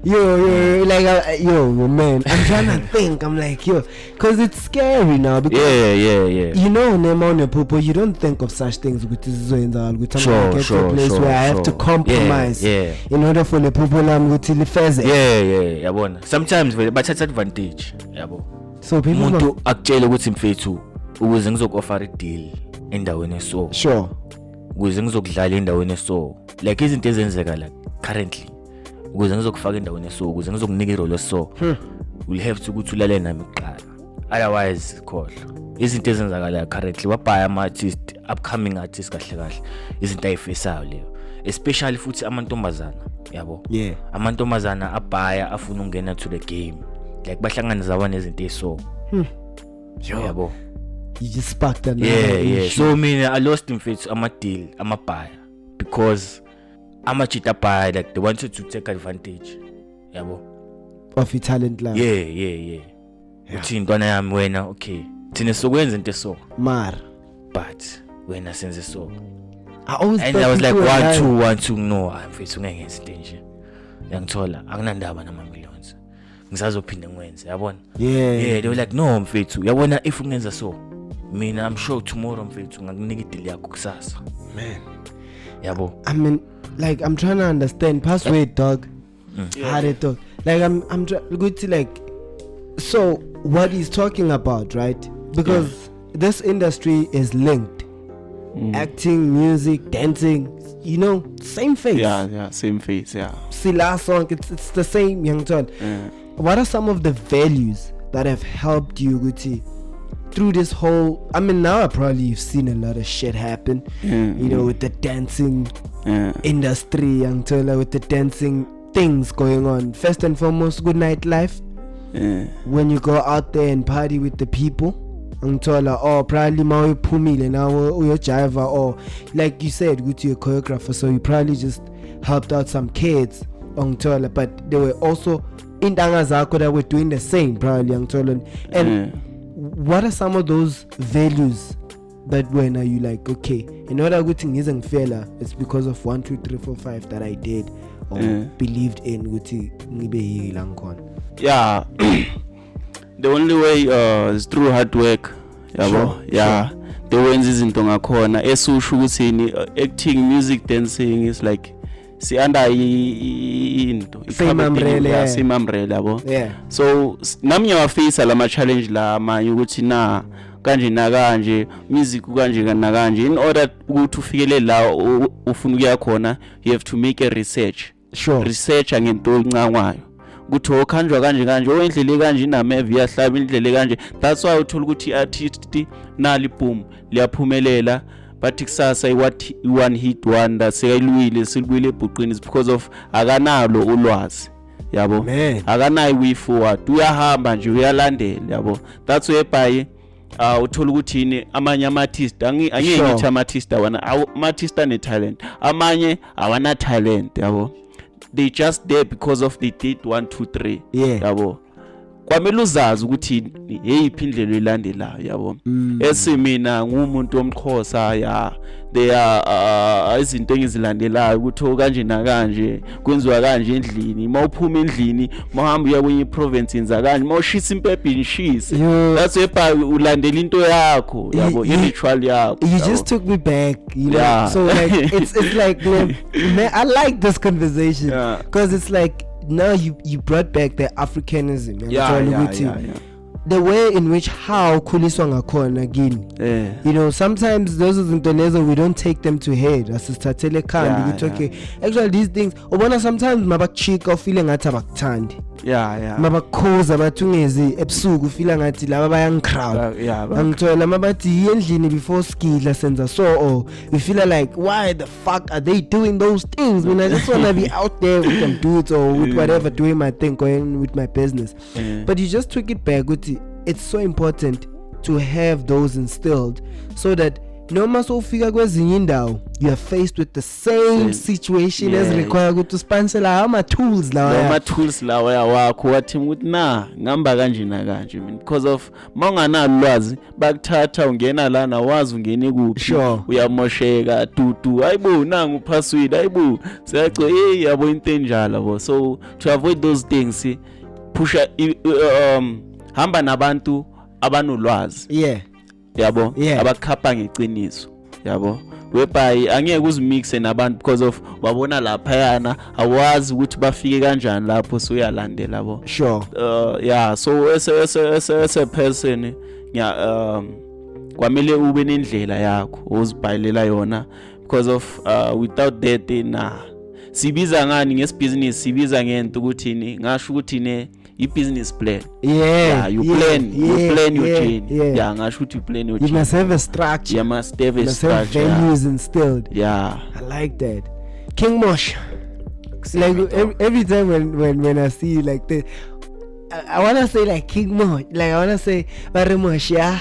Yo, like man, I'm trying to think. I'm like, because it's scary now. Because yeah. You know, Nemone Popo, you don't think of such things with this in the get to a place where I have to compromise in order for the people I'm going to live. Yeah. Yabona. Sometimes but that's advantage, yabo. So people umuntu akutshela ukuthi mfethu ukuze ngizoku-offer i-deal endaweni eso. Sure. Ukuze ngizokudlala endaweni eso. Like izinto ezenzeka la currently. Ukuze ngizokufaka endaweni eso, ukuze ngizokunika irole so. We'll have to ukuthi ulale nami kuqala. Otherwise khohlwa. Izinto ezenzakala currently wabhaya ama-artist, upcoming artist kahle. Izinto ayifesayo leyo. Especially futhi amantombazana, yabo. Yeah. Amantombazana abhaya afuna ukungena to the game. Like bahlangana zawa nezinto eso. Yabo. You just sparked that. Yeah. So mina I lost in faith ama-deal, amabhaya because amachita bhaya like they wanted to take advantage, yabo, of your talent level. Yeah. Uthi intwana yami wena okay thina sokwenza into so but wena senze so. And I was like 1 2 no I'm mfethu ngeke ngenze into nje. Yangithola akunandaba nama millions ngisazophinde ngwenze, yabona. Yeah they were like no mfethu yabona if ungenza so mina I'm sure tomorrow mfethu ngakunika ideal yakho kusasa, man, yabo. I mean like I'm trying to understand password dog. How they talk like I'm trying to like so what he's talking about, right? Because this industry is linked. Acting, music, dancing, you know, same face. Yeah, same face, yeah. Sila song, it's the same, young John. What are some of the values that have helped you, Guti, through this whole? I mean, now probably you've seen a lot of shit happen, you know, with the dancing industry, young Tola, with the dancing things going on. First and foremost, good night life. When you go out there and party with the people, Tola, or probably now pumile now you're jiva, or like you said, go to your choreographer, so you probably just helped out some kids, Tola, but they were also in Dangazako that were doing the same, probably, Tola. And what are some of those values that when are you like, okay, in order good thing isn't failure, it's because of 1, 2, 3, 4, 5 that I did or believed in, Guti Nibe Langkon. Yeah. The only way is through hard work. Yabo. Yeah. The wins izinto ngakhona esusho ukuthi acting, music, dancing is like si under into same umbrella, same umbrella yabo. Yeah. So nami ngiyafisa lama challenge la manje ukuthi na kanje na kanje music kanje na kanje, in order ukuthi ufikele la ufuna ukuya khona, you have to make a research. Research ngento encanywayo ukuthi okhanjwa kanje oyindlela kanje inameve yahlaba indlela kanje. That's why uthola ukuthi artist nali boom liyaphumelela, but kusasa what one hit wonder sekayilwile silibuyile ebhuqini is because of akanalo ulwazi, yabo. Akanayi way forward, uyahamba nje uyalandela, yabo. That's why by uthola ukuthi yini amanye ama-artist angeke ngithi ama-artist ama-artist ane talent, amanye awana talent, yabo. They just there because of they did 1, 2, 3, yabo. Kwamele uzazi ukuthi yeyiphi indlela elandelayo, yabo. Esimina ngumuntu omXhosa, ya they are izinto engizilandelayo ukuthi kanje na kanje kwenziwa kanje endlini, mawuphuma endlini mahamba uya kwenye province inza kanje, mawushisa impepho inshisa. That's why ulandela into yakho, yabo, ritual yakho. You just took me back, you know. So like it's like, man, I like this conversation because it's like now you brought back the Africanism. The way in which how kuliswa ngakhona again. You know, sometimes those izinto lezo we don't take them to head. Asithathele khandi ukuthi okay, actually these things ubona sometimes mabachika feeling ngathi abakuthandi. Mabakhoza bathungezi ebusuku feeling ngathi laba bayangicrowd. Angithola mabathi endlini before skidla senza so, or we feel like why the fuck are they doing those things when I just want to be out there with them dudes or with whatever, doing my thing, going with my business. But you just took it back with it's so important to have those instilled so that noma sofika kwezinye indawo you are faced with the same situation as require ukuthi spansela ama tools lawa yakho wathi ukuthi na ngamba kanje na kanje, because of mawunganalo lwazi bakuthatha ungena lana wazi ungene kuphi, uyamosheka tutu ayibo nangu password ayibo siyacho yabo into enjalo bo. So to avoid those things push hamba nabantu abanolwazi, yabo, abakhapha ngeqiniso, yabo. Whereby angeke uzimixe nabantu because of wabona lapha yana awazi ukuthi bafike kanjani lapho, so uyalandela, yabo. So as a person kwamele ube nendlela yakho ozibhayilela yona, because of without that sibiza ngani ngesbusiness, sibiza ngento ukuthi ni ngasho ukuthi business plan. You plan your journey. Ngasho ukuthi you plan your journey. You must have a structure. You must have a structure. Have values instilled. I like that. King Mosha. Like every time when I see you like this, I wanna say like King Mosha. Like I wanna say Mosha.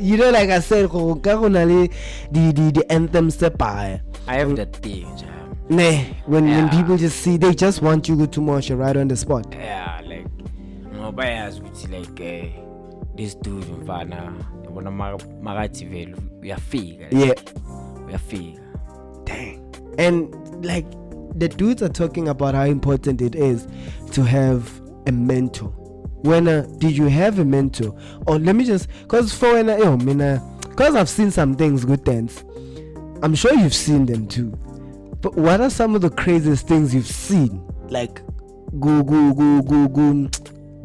You know, like I said, the anthem sepa. I have that thing. When people just see, they just want you to Mosha right on the spot. Like nobody has like this dude mfana bona magati velu uyafika. Uyafika. Dang. And like the dudes are talking about how important it is to have a mentor. When did you have a mentor? Or let me just, cause for when cause I've seen some things good dance. I'm sure you've seen them too. But what are some of the craziest things you've seen? Like go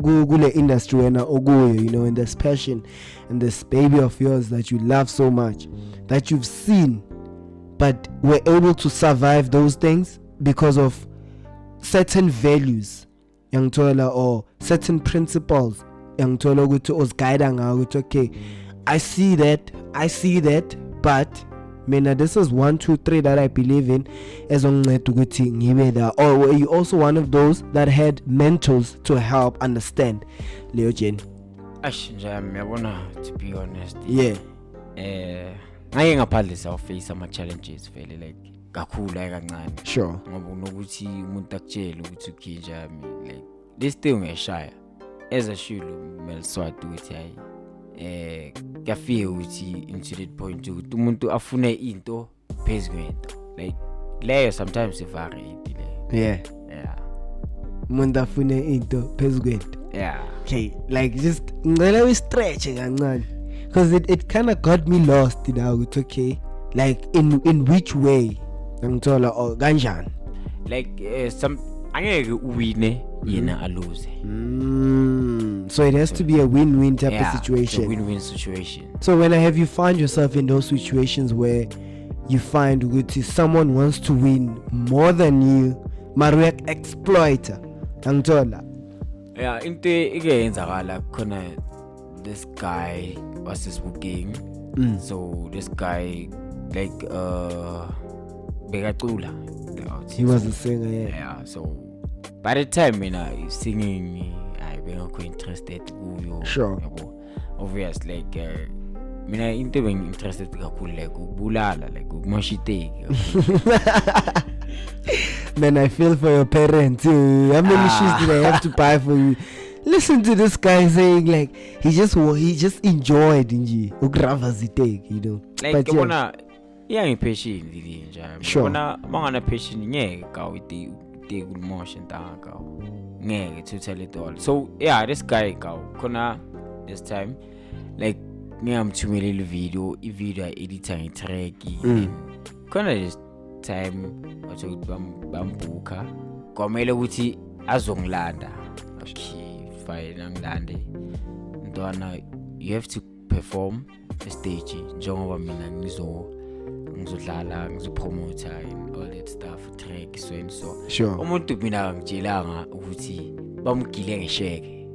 kule industry wena okuyo, you know, and this passion and this baby of yours that you love so much, that you've seen, but were able to survive those things because of certain values, yangithola, or certain principles, yangithola ukuthi oziguide ngawo ukuthi okay, I see that, but mina, this is 1, 2, 3 that I believe in ezonceda ukuthi ngibe there. Or were you also one of those that had mentors to help understand Leo Jane? Yabona, to be honest, Yeah. ngake ngaphandle sawface ama challenges vele like kakhulu kancane. Sure. Ngoba unokuthi umuntu akutshela ukuthi ukhinja like this thing uyashaya as a shilo Mel Swati ukuthi hayi kafika ukuthi into that point ukuthi umuntu afune into phezukwento like leyo sometimes varied le. Yeah. Umuntu afune into phezukwento. Yeah. Okay, like just ngicela we stretch kancane, because it kind of got me lost now. It's okay, like in which way ngithola or kanjani, like some angeke uwine yena alose. So it has to be a win-win type of situation. A win-win situation. So when have you found yourself in those situations where you find ukuthi someone wants to win more than you, maruyak exploiter ngithola? Yeah, into ikenzakala khona this guy was this booking. So this guy like bekacula. He was a singer, yeah. Yeah, so by the time singing I bengakho interested kuyo. Sure. Obviously like mina into interested kakhulu like ukubulala, like ukumosha iteki. Man, I feel for your parents. How many shoes did I have to buy for you? Listen to this guy saying like he just enjoyed nje ugrava ziteki, you know. Like yabona iyangipassion lili njalo. Sure. Yabona mangana passion ngeke ka uthi kulmosha ntanga ka. Ngeke to tell it all. So yeah, this guy ka khona this time like ngiyamthumela le video, i-video editor ngetrack. Khona this time wathi bambuka kwamele ukuthi azongilanda. Okay, fine, angilande ntwana, you have to perform the stage njengoba mina ngizodlala, ngizopromoter and all that stuff, track so and so. Sure. Umuntu mina ngitshelanga ukuthi bamgile ngesheke.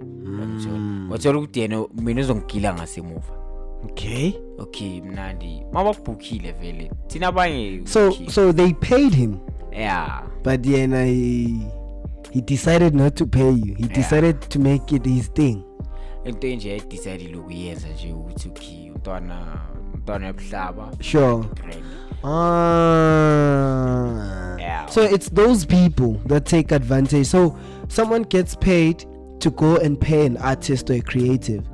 Wathola ukuthi yena mina uzongigila ngasemuva. Okay, mnandi mabakubhukile vele thina abanye. So they paid him. Yeah, But then he decided not to pay you. He decided to make it his thing. into nje decide lokuyenza nje ukuthi okay umntwana ebuhlaba. Sure. Yeah. So it's those people that take advantage. So someone gets paid to go and pay an artist or a creative,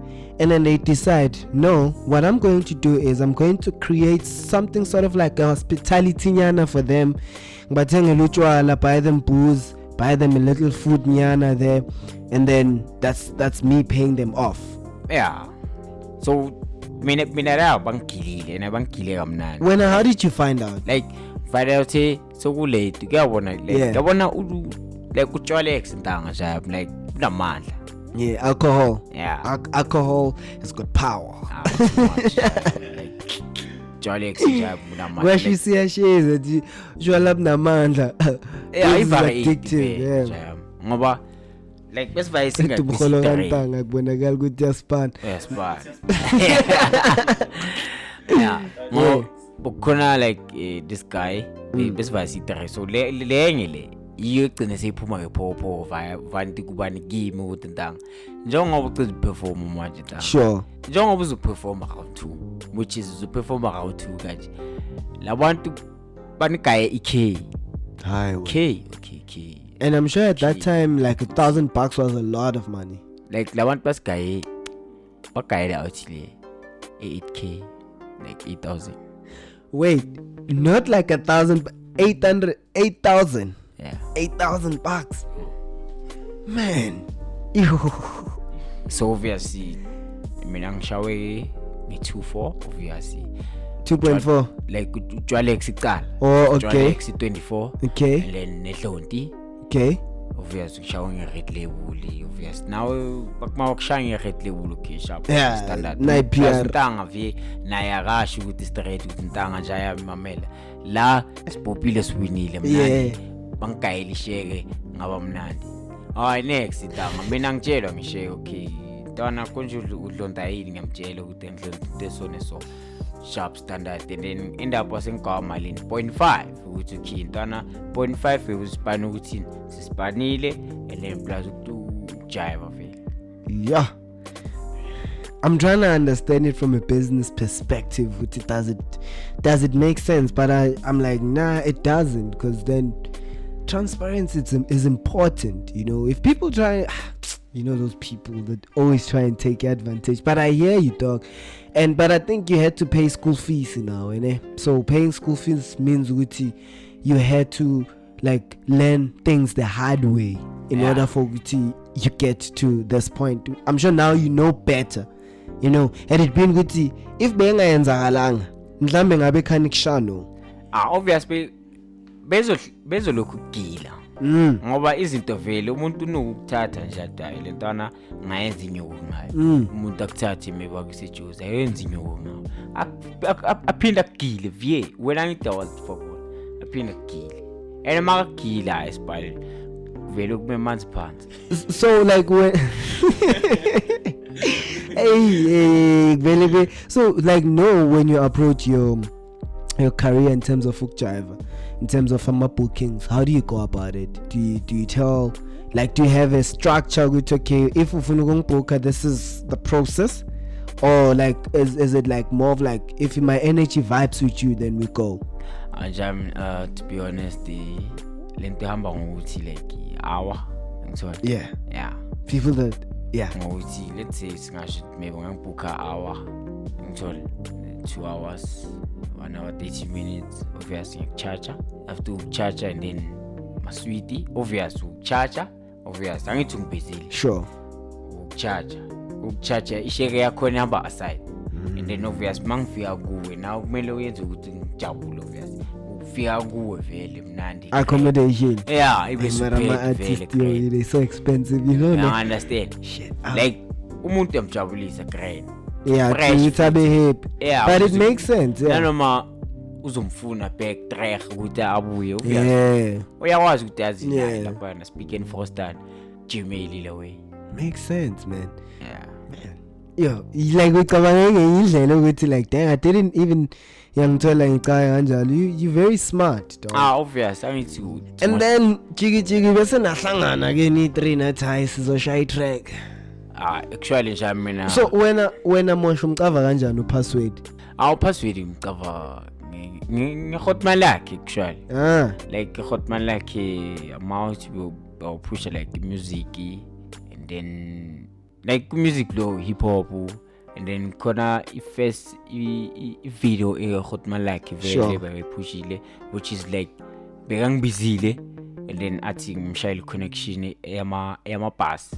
and then they decide, no, what I'm going to do is I'm going to create something sort of like a hospitality nyana for them. But buy them booze, buy them a little food nyana there, and then that's me paying them off. Yeah. So mina la bangilile na bangile kamnandi. When how did you find out? Like find out so kulate kuyabona like yabona like uJolex intanga nje like unamandla. Yeah, alcohol. Yeah. Alcohol has got power. Too much. Like Jolex nje unamandla. Where she see her shares that you are namandla. Yeah, it's very addictive. Yeah. Ngoba like best buy singa kubukholo kantanga kubonakala ukuthi yaspan. Yes, but yeah. Bukhona like this guy best buy sitare so lengile iyo igcine seyiphuma ngephopho vanti kubani kimi ukuthi ntanga njengoba ucida perform manje ntanga. Sure. Njengoba uzoperform round 2 which is uzoperform round 2 kanje labantu banigaya ik. Hi. Okay. And I'm sure at that time like $1,000 was a lot of money. Like labantu basigaya bagayela uthile 8k like 8,000. Wait, not like 1,000, but 8,000. Yeah. $8,000. Man. So obviously mina ngishawe nge-2.4 obviously 2.4. like uJolex iqala. Oh, okay. Jolex 24. Okay. And then nehlonti. Okay. obvious ushaya nge-red label obvious nawe bakuma ukushaya nge-red label okay sharp Yeah, standard nayi PR. intanga vye naye akasho ukuthi straight ukuthi intanga nje ayamamela la sibopile siwinile mnandi bangigayela isheke ngaba mnandi hayi next intanga mina ngitshelwa ngisheke okay ntwana konje udlonda yini ngiyamtshela ukuthi ngidlonda esone so sharp standard and then end up wasengawa malini 0.5 ukuthi ukhintana 0.5 usipana ukuthi sisipanile and then plus ukujiva vele. Yeah, I'm trying to understand it from a business perspective. Which does it make sense? But I'm like, nah, it doesn't, because then transparency is important. You know, if people try, you know, those people that always try and take advantage. But I hear you, dog. But I think you had to pay school fees now, so paying school fees means you had to like learn things the hard way in order for you get to this point. I'm sure now you know better. You know, had it been good, if benga yenzakalanga mhlambe ngabe khanikushano obviously bezolokhu kugila ngoba izinto vele umuntu unokuthatha nje adayi lentwana ngayenza inyoko ngayo umuntu akuthatha imeba kusejuza ayenza inyoko ngayo aphinda kugile vye wena ngidawa football aphinda kugile and makagila esibhale vele kume manzi phansi so like when hey, so like when you approach your career in terms of jiva, in terms of bookings, how do you go about it? Do you tell, like, do you have a structure which, okay, if ufuna book, this is the process, or like is it like more of like if my energy vibes with you, then we go? To be honest, lento hamba ngokuthi like hour ngithola yeah people that ngokuthi let's say singasho maybe ngangibooka hour ngithola 2 hours 1 hour 30 minutes obviously ngicharger after ucharger and then maswiti obvious ucharger obvious angithi ngibhezile sure ucharger isheke yakho ihamba aside and then obvious mangifika kuwe now kumele uyenze ukuthi ngijabule obvious ufika kuwe vele mnandi accommodation ibe super vele they so expensive, you know. I understand shit like umuntu yamjabulisa grand it's a bit hip but it makes sense nanoma uzomfuna back track ukuthi abuye uyakwazi ukuthi azi lapha na speak and foster Gmail ile way makes sense man yo like ucabanga ngendlela ukuthi like dang I didn't even yangithola ngicaya kanjalo you very smart dog obvious angithi and then jiki bese nahlangana ke ni 3 na ties sizoshaya track actually nje mina so wena Mosha umcava kanjani upassword password ngicava nge-hotmail lakhe actually like hotmail lakhe amount will push like music and then like music lo hip hop and then khona first video hotmail lakhe vele bayipushile which is like bekangibizile and then athi ngimshayile connection yama bus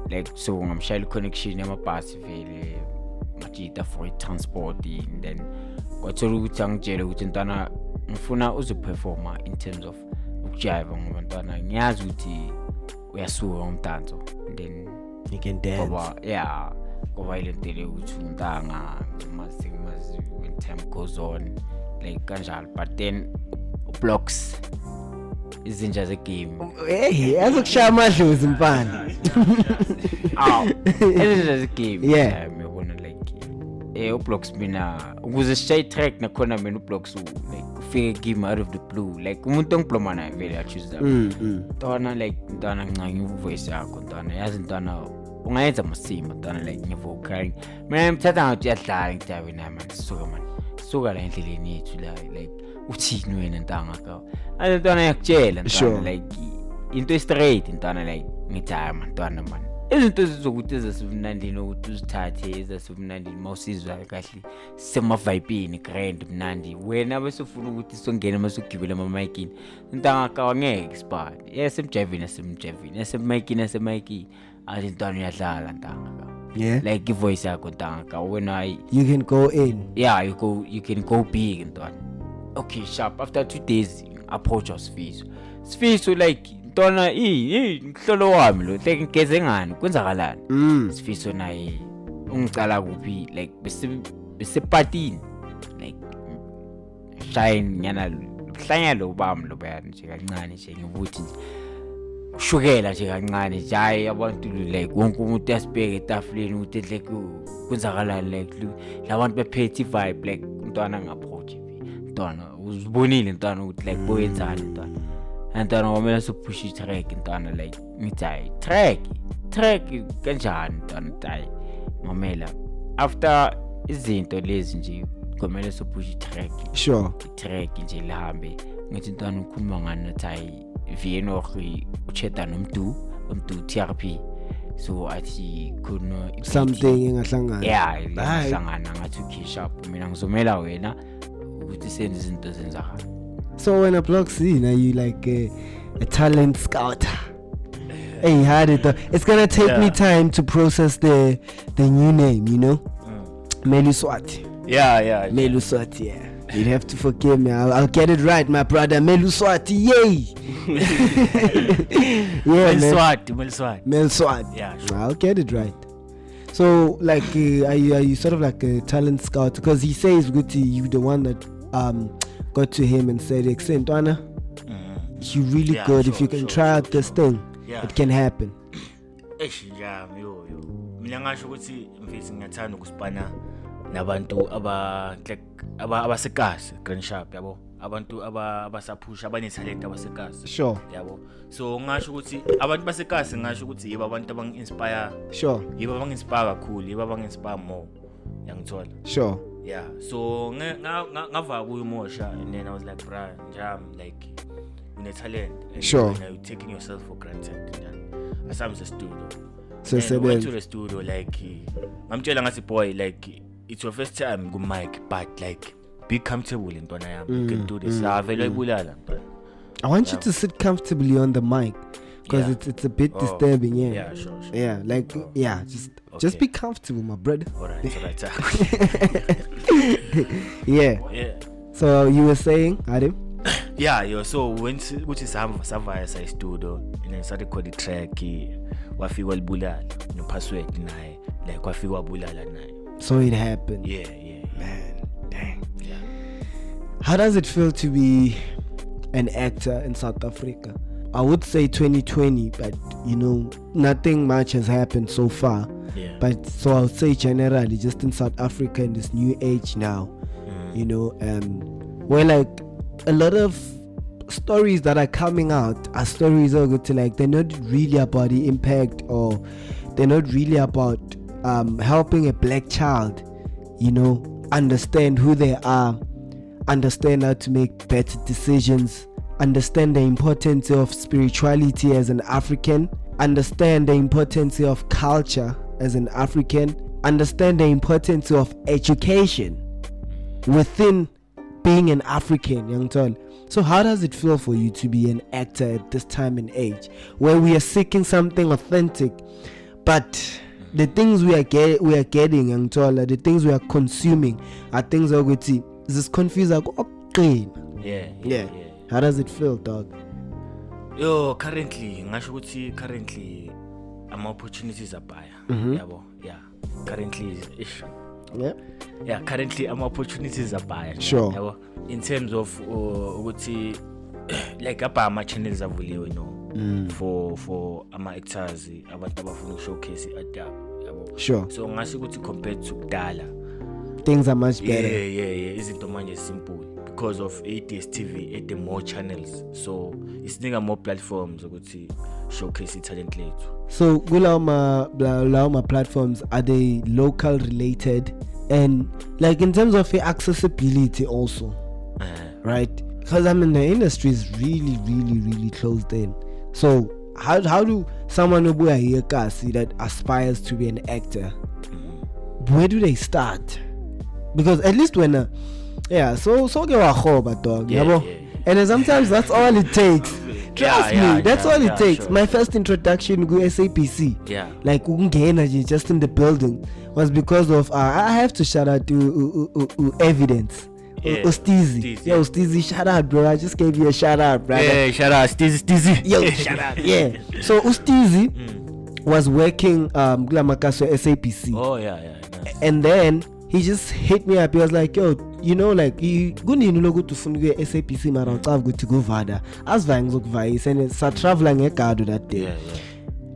like so ngamshayile connection yama bus vele majita for transport and then kwathola ukuthi angitshele ukuthi ntwana ngifuna uzoperforma in terms of ukujiva ngoba ntwana ngiyazi ukuthi uyasuka umdanso and then you can dance ngoba ile ntele ukuthi untanga mazi when time goes on like kanjalo but then blocks izinja zegame azokushaya amadlozi mfana izinja zegame ngiyabona like ublocks mina ukuze shay track nakhona mina ublocks like ufike game out of the blue like umuntu ongibloma naye vele I choose that ntwana like ntwana ncanyi voice yakho ntwana yazi ntwana ungayenza masima ntwana like ngivocal mina ngithatha ngathi uyadlala ngitabe naye man suka la endleleni yethu la like uthini wena ntanga ka ntwana yakutshela ntwana like into straight ntwana like ngithaya ntwana man izinto zokuthi ezasibunandini ukuthi uzithathe ezasibunandini mawusizwa kahle sema vibeini grand mnandi wena bese ufuna ukuthi songena masugibela ama micini ntanga ka ngeke spot esemjavini esemjavini athi ntwana uyadlala ntanga ka like ivoice yakho ntanga ka wena you can go in you can go big ntwana okay sharp after 2 days approach us Sfiso like ntwana mhlolo wami lo like ngeze ngani kwenzakalani sifiso naye ungicala kuphi like besepatini like shine yana hlanya lo bami lo bayani nje kancane nje ngibuthi nje ushukela nje kancane nje hayi abantu like wonke umuntu asibheke etafuleni ukuthi like kwenzakalani like labantu bephethe vibe like umntwana ngapproach ntwana uzibonile ntwana ukuthi like boyenzani ntwana ntwana wamela sopush track ntwana like ngithi track kanjani ntwana tayi mamela after izinto lezi nje kumele sopush track sure track nje lihambe ngithi ntwana ukhuluma ngani nathi Vienna ucheta nomdu TRP so athi kuno something engahlangana yeah engahlangana ngathi ukhish up mina ngizomela wena ukuthi senze izinto zenzakala. So when a blog scene are you like a talent scouter? Hey, how did it's gonna take me time to process the new name, you know? Mel Swati. Yeah. Mel Swati, yeah. You'd have to forgive me. I'll get it right, my brother. Mel Swati, yay! Yeah, Mel Swati. Yeah, sure. I'll get it right. So, like, are you sort of like a talent scout? Because he says, "Good, you the one that got to him and said, "Excellent, Anna, you're really good. If you can try out this thing, it can happen." Yo. Mina ngasho ukuthi mfisi ngiyathanda ukuspana nabantu abasekasi grand sharp yabo abantu abasaphusha abanetalent abasekasi sure yabo so ngasho ukuthi abantu basekasi ngasho ukuthi yibo abantu abangi-inspire sure yibo abangi-inspire kakhulu yibo abangi-inspire more yangithola sure yeah so ngava kuyo Mosha and then I was like bra njam like une-talent and sure you're taking yourself for granted and asami se-studio so went to the studio like ngamtshela ngathi boy like it's your first time ku mic but like be comfortable ntwana yami you can do this avela ibulala I want you to sit comfortably on the mic because it's a bit disturbing yeah sure yeah like just be comfortable my brother all right yeah so you were saying Adam yeah so when which is sava sa studio and then started record the track wafika walibulala no password naye like wafika wabulala naye so it happened yeah man dang yeah how does it feel to be an actor in South Africa? I would say 2020 but you know nothing much has happened so far but so I would say generally just in South Africa in this new age now you know where like a lot of stories that are coming out are stories that go to like they're not really about the impact or they're not really about helping a black child you know understand who they are, understand how to make better decisions, understand the importance of spirituality as an African, understand the importance of culture as an African, understand the importance of education within being an African, young Tol. So how does it feel for you to be an actor at this time and age where we are seeking something authentic, but the things we are getting, young Tol, the things we are consuming are things that we see. Is this confused? Like, okay. Yeah. How does it feel, dog? Yo, currently opportunities are buyer. Yeah. Currently ish. Yeah, currently opportunities are buyer. Sure. Yabo. In terms of ukuthi like ama channels avuliwe for ama actors abantu abafuna showcase art yabo. Sure. So ngasho ukuthi compared to kudala things are much better. Yeah. Izinto manje simple because of DStv the more channels, so it's more platforms ukuthi showcase talent lethu. So kulauma platforms, are they local related and like in terms of accessibility also? Right? Because I mean the industry is really closed in. So how do someone who that aspires to be an actor, where do they start? Because at least when so get a hoba dog, yeah. And then sometimes that's all it takes. Trust me, that's all it takes. Sure. My first introduction to SAPC, like energy just in the building, was because of I have to shout out to evidence. Ustizi. Yo, Ustizi, shout out, bro. I just gave you a shout out, brother. Yeah, shout out, Stizi. Yo, shout out. Yeah. So Ustizi was working kula makaso SAPC. Oh yeah, nice. And then he just hit me up. He was like, yo, you know, like kunini logo to funa SAPC mara ucav to go vada. Asva ngizokuvayisa and sa travel ngegado that day. Yeah.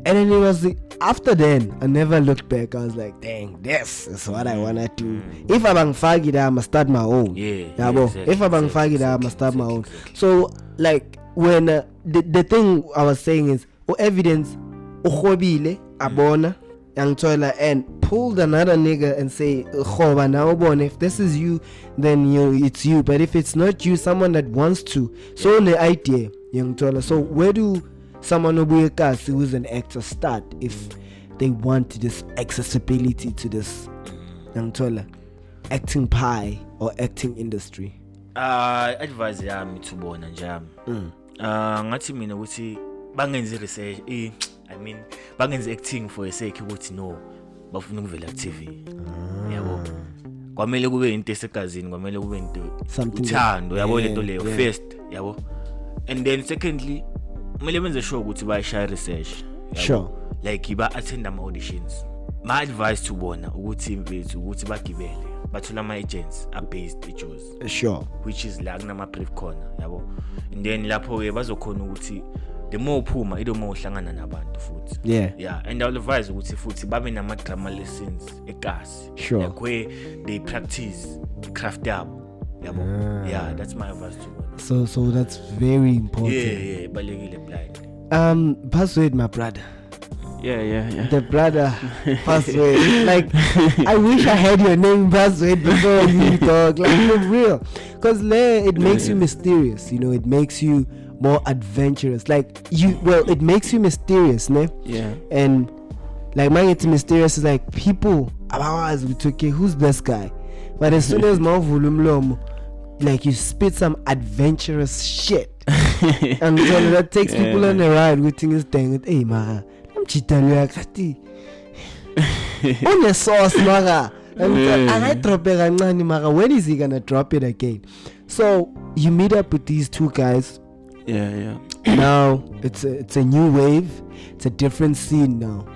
And then it was after then I never looked back. I was like, dang, this is what I wanna do. If I'm faggy, I must start my own. Yeah, exactly, if I'm faggy, I must start my own. So like when the thing I was saying is evidence ukhobile abona yangithola and pulled another nigga and say khoba now bon, if this is you then it's you, but if it's not you, someone that wants to, so the idea yangithola. So where do someone who's an actor start if they want this accessibility to this acting pie or acting industry? Advise yami to bona njami. Ngathi mina ukuthi bangenze research, bangenze acting for a sake ukuthi no bafuna ukuvela ku TV. Yabo. Kwamele kube into esegazini, kwamele kube into uthando, yabo lento leyo first, yabo. And then secondly, kumele benze sure ukuthi bayashaya research. Sure. Like iba attend ama auditions. My advice to bona ukuthi mfethu ukuthi bagibele bathola ama agents are based eJozi. Sure. Which is la kunama brief corner, yabo. And then lapho ke bazokhona ukuthi the more uphuma the more uhlangana nabantu futhi. Yeah, and I'll advise ukuthi futhi babe nama drama lessons eKasi. Sure. Like where they practice craft yabo. Yabo. Yeah, that's my advice to bona. So that's very important. Yeah, balekile blind. Password, my brother. Yeah. The brother password. Like I wish I had your name password before you talk. Like for real. Because it makes you mysterious, you know, it makes you more adventurous. Like it makes you mysterious, ne? Yeah. And like my getting mysterious is like people about we took who's this guy? But as soon as my volume like you spit some adventurous shit. And so that takes people on the ride with things dang hey man, I'm cheating you akati. On the sauce maga. And I drop it and maga, when is he gonna drop it again? So you meet up with these two guys. Yeah. Now it's a new wave, it's a different scene now.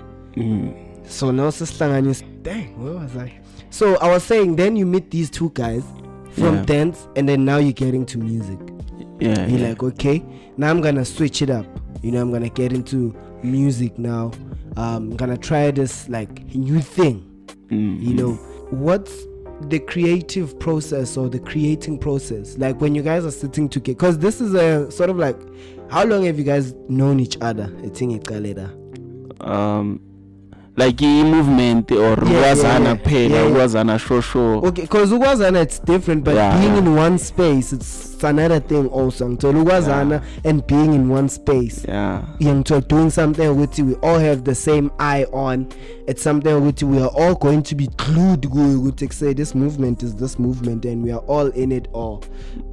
So now dang, where was I? So I was saying then you meet these two guys from dance and then now you're getting to music. Yeah. You're like, okay, now I'm gonna switch it up. You know, I'm gonna get into music now. I'm gonna try this like new thing. You know, what's the creative process or the creating process like when you guys are sitting together? Because this is a sort of like, how long have you guys known each other? Like movement or Wazana Wazana show. Okay, because Wazana it's different, but being in one space it's another thing also. So Wazana and being in one space. Yeah. Doing something with you, we all have the same eye on. It's something with you, we are all going to be glued to say this movement is this movement and we are all in it all.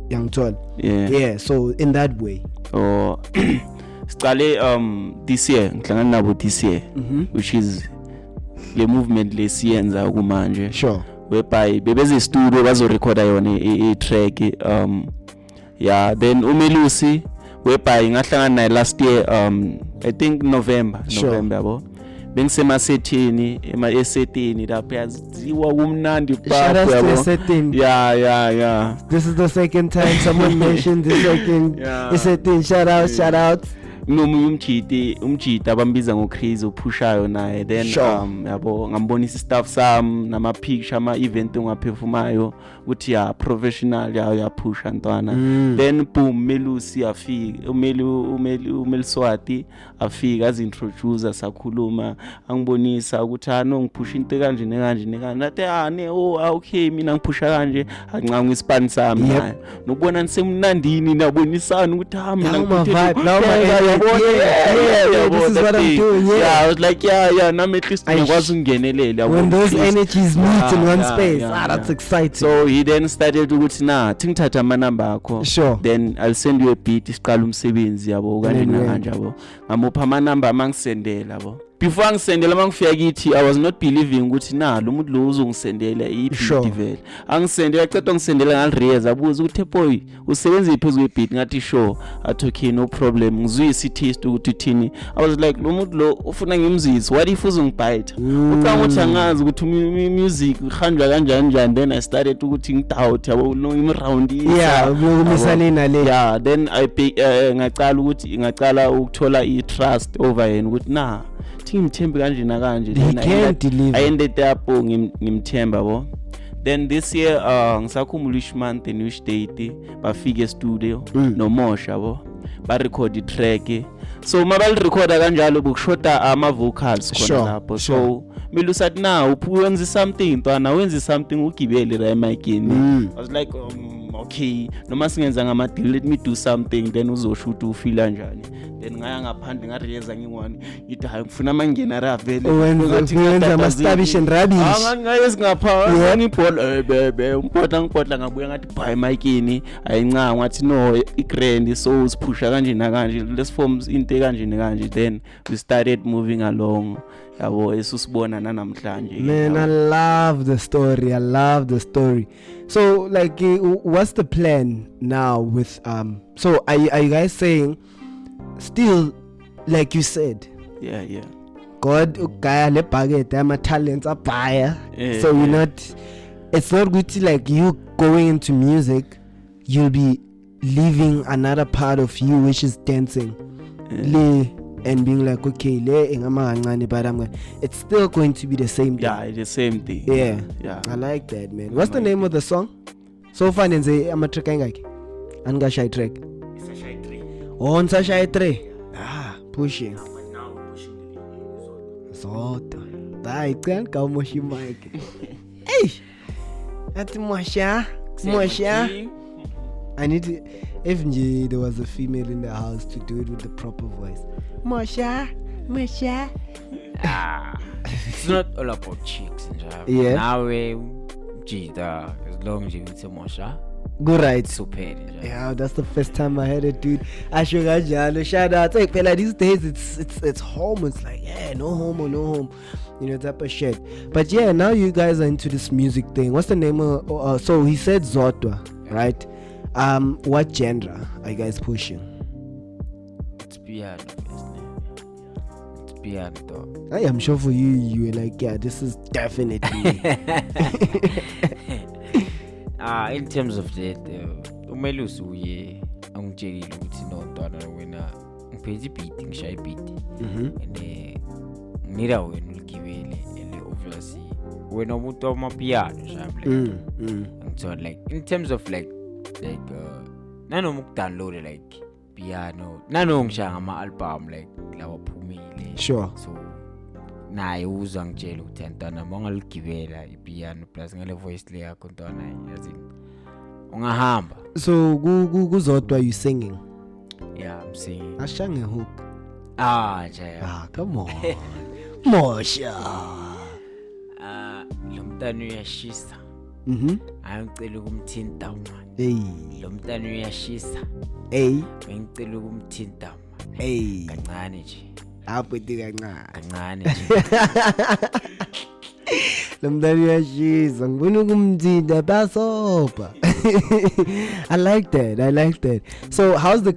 Yeah, so in that way. Or this year, this year, which is the movement lesiyenza kumanje. Sure. Whereby bebeze studio bazorecorda yona a track. Then umelusi whereby ngahlangana naye last year I think November yabo. Bengisema setini esetini lapho yaziwa kumnandi bapho yabo. Yeah. This is the second time someone mentioned the second setini. Shout out. umjita bambiza ngoCrazy uphushayo naye then yabo ngambonisa stuff sam nama picture ama event ungaperformayo uthi professional yaphusha ntwana then boom Melusi afika Mel Swati afika azintroduce sakhuluma angibonisa ukuthi nongiphusha into kanje nekanje nathi okay mina ngiphusha kanje anqanga ispan sami naye nokubona nisemnandini nabonisana ukuthi mina ngiphethe yeah, this is what I'm doing. I was like, now at least I wasn't getting when those energies meet in one space. That's exciting. So he then started to go think my number. Sure. Then I'll send you a beat. Isiqala umsebenzi yabo kanje na kanje yabo. Ngamupha ama number mangisendela yabo. before ngisendela mangifika kithi I was not believing ukuthi na lo muntu lo uzongisendela i-beat vele angisendela aqeda ngisendela ngalireza abuza ukuthi boy usebenza iphezulu kwe-beat ngathi sure athi okay no problem ngizwisa i-taste ukuthi thini I was like lo muntu lo ufuna ngimzisi what if uzongibhayitha ucanga ukuthi angazi ukuthi music ihanjwa kanjani then I started ukuthi ngidoubt yabo no imround ukumisana nale then I ngacala ukuthola i-trust over yena ukuthi na ngimthembe kanje na kanje then I ended up ngimthemba bo. Then this year ngisakhumbula which month and which date bafike studio no Mosha bo ba record i-track so mabali recorda kanjalo bokushota ama vocals khona lapho so mina usathi na wenza something ntwana wenza something ugibele la emikini I was like okay noma singenza ngama deal let me do something then uzoshoot ufeel kanjani then ngaya ngaphandle ngariyeza ngingwani ngithi hayi ngifuna mangena ra vele wenza ama stabish and rubbish ngayezi ngapha ngibhola bebe ngipodla ngabuya ngathi bye emikini ayinca ngathi no igrand so usiphusha kanje na kanje let's form into kanje then we started moving along yabo esusibona nanamhlanje. Man, I love the story. So like what's the plan now with so are you guys saying still like you said yeah God ugaya le bucket ama talents abhaya so you're not it's not good to like you going into music you'll be leaving another part of you which is dancing and being like okay but it's still going to be the same thing. Yeah, the same thing. Yeah I like that, man. What's the name of the song? So far nze ama track engaki anga shy track It's a shy 3 on shy 3 pushing but now pushing the Zoto dai can't go moshi mic hey at Mosha I need to if there was a female in the house to do it with the proper voice. Mosha. It's not all about chicks and yeah. Now as long as you say Mosha. Good right. Super. Yeah, that's the first time I heard it, dude. Ashogajalo, shout out. Like, fella, these days it's home. It's like, yeah, no home. You know, type of shit. But yeah, now you guys are into this music thing. What's the name of so he said Zotwa, right? What genre are you guys pushing? It's piano, it's piano though. I am sure for you were like, yeah, this is definitely in terms of that umelusi uye angitshelile ukuthi no ntwana wena ngiphethe ibeat ngishaya ibeat and ngira wena uligibele and obviously wena umuntu wamapiano shamble ngithola like in terms of like nanoma ukudownload like piano nanoma ngishaya ngama album like lawa phumile sure so naye uzwa ngitshela ukuthi ntwana mongaligibela ipiano plus ngale voice le yakho ntwana yazi ungahamba so kuzodwa you singing yeah I'm singing ashange hook jaya come on Mosha lo mntana uyashisa ayongicela ukumthinta manje lo mntana uyashisa ngicela ukumthinta manje kancane nje apho kancane nje lo mntana uyashiza ngibona ukumthinta basopa I like that so how's the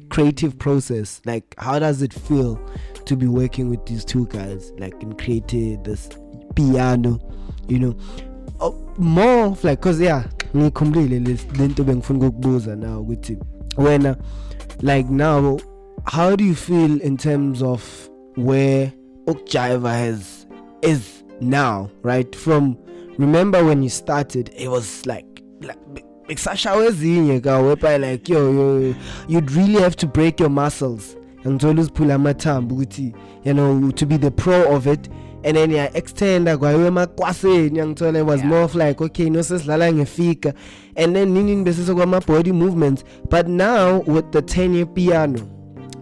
creative process like how does it feel to be working with these two guys like in creating this piano you know more of like cause yeah ngikhumbulile lento bengifuna ukukubuza now ukuthi wena like now how do you feel in terms of where Choreographer is now right from remember when you started it was like exashawe ezinye ka whereby like yo you'd really have to break your muscles ngithola uziphula amathambo ukuthi you know to be the pro of it and then extend kwayo emakwaseni ngithola it was more of like okay no sesidlala ngefika and then nini bese kwama body movements but now with the 10-year piano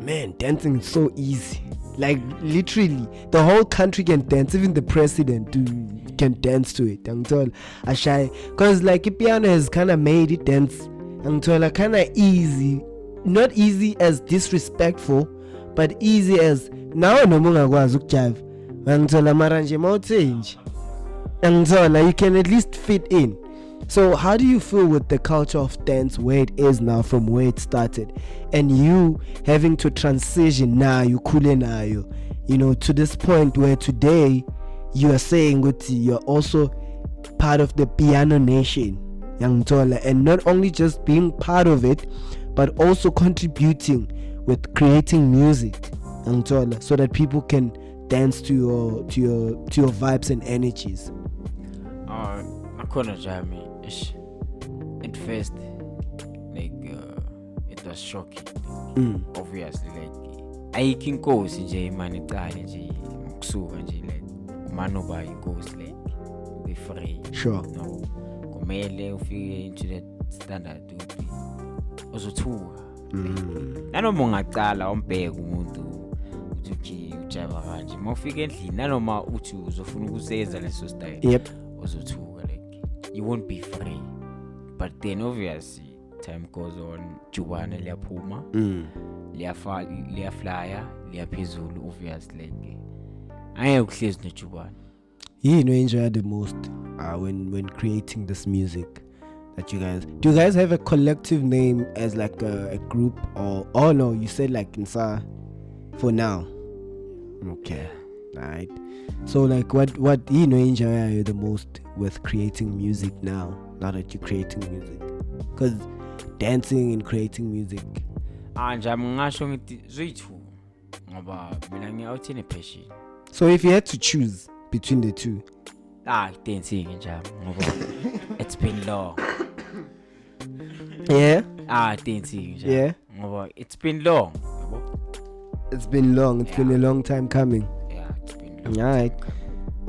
man dancing is so easy like literally the whole country can dance even the president can dance to it ngithola ashay cuz like piano has kind of made it dance ngithola kind of easy not easy as disrespectful but easy as now noma ungakwazi ukujive ngithola mara nje mawuthenje ngithola you can at least fit in. So how do you feel with the culture of dance where it is now from where it started, and you having to transition now, you khule nayo, you know, to this point where today you are saying you're also part of the piano nation, Yangtola, and not only just being part of it, but also contributing with creating music, Yangtola, so that people can dance to your vibes and energies. Nakhona Jami, at first, like it was shocking. Obviously, like ayikho inkosi nje imani iqale nje ukusuka nje like umanoba inkosi like be free. Sure. No, kumele ufike into that standard uthi uzothuka. Nanoma ungaqala umbheke umuntu uthi ujaba kanje mawufika endlini nanoma uthi uzofuna ukusenza leso style. Yep. Uzothuka like you won't be free. But then obviously time goes on, jubane liyaphuma, liyaflya, liyaphezulu obviously like angeke ukuhlezi nejubane. You know, enjoy the most when creating this music that you guys do. You guys have a collective name as like a group, or oh no, you said like Nsa for now. Okay, right. So like what you know enjoy you the most with creating music now that you're creating music? Because dancing and creating music, Nje ngingasho ngithi zoyi-2 ngoba mina ngiyawuthina passion. so if you had to choose between the two, Dancing nje ngoba it's been long. yeah, Dancing nje yeah, ngoba it's been long, yabo. it's been long. It's been a long time coming. Yeah, it's been long. All right.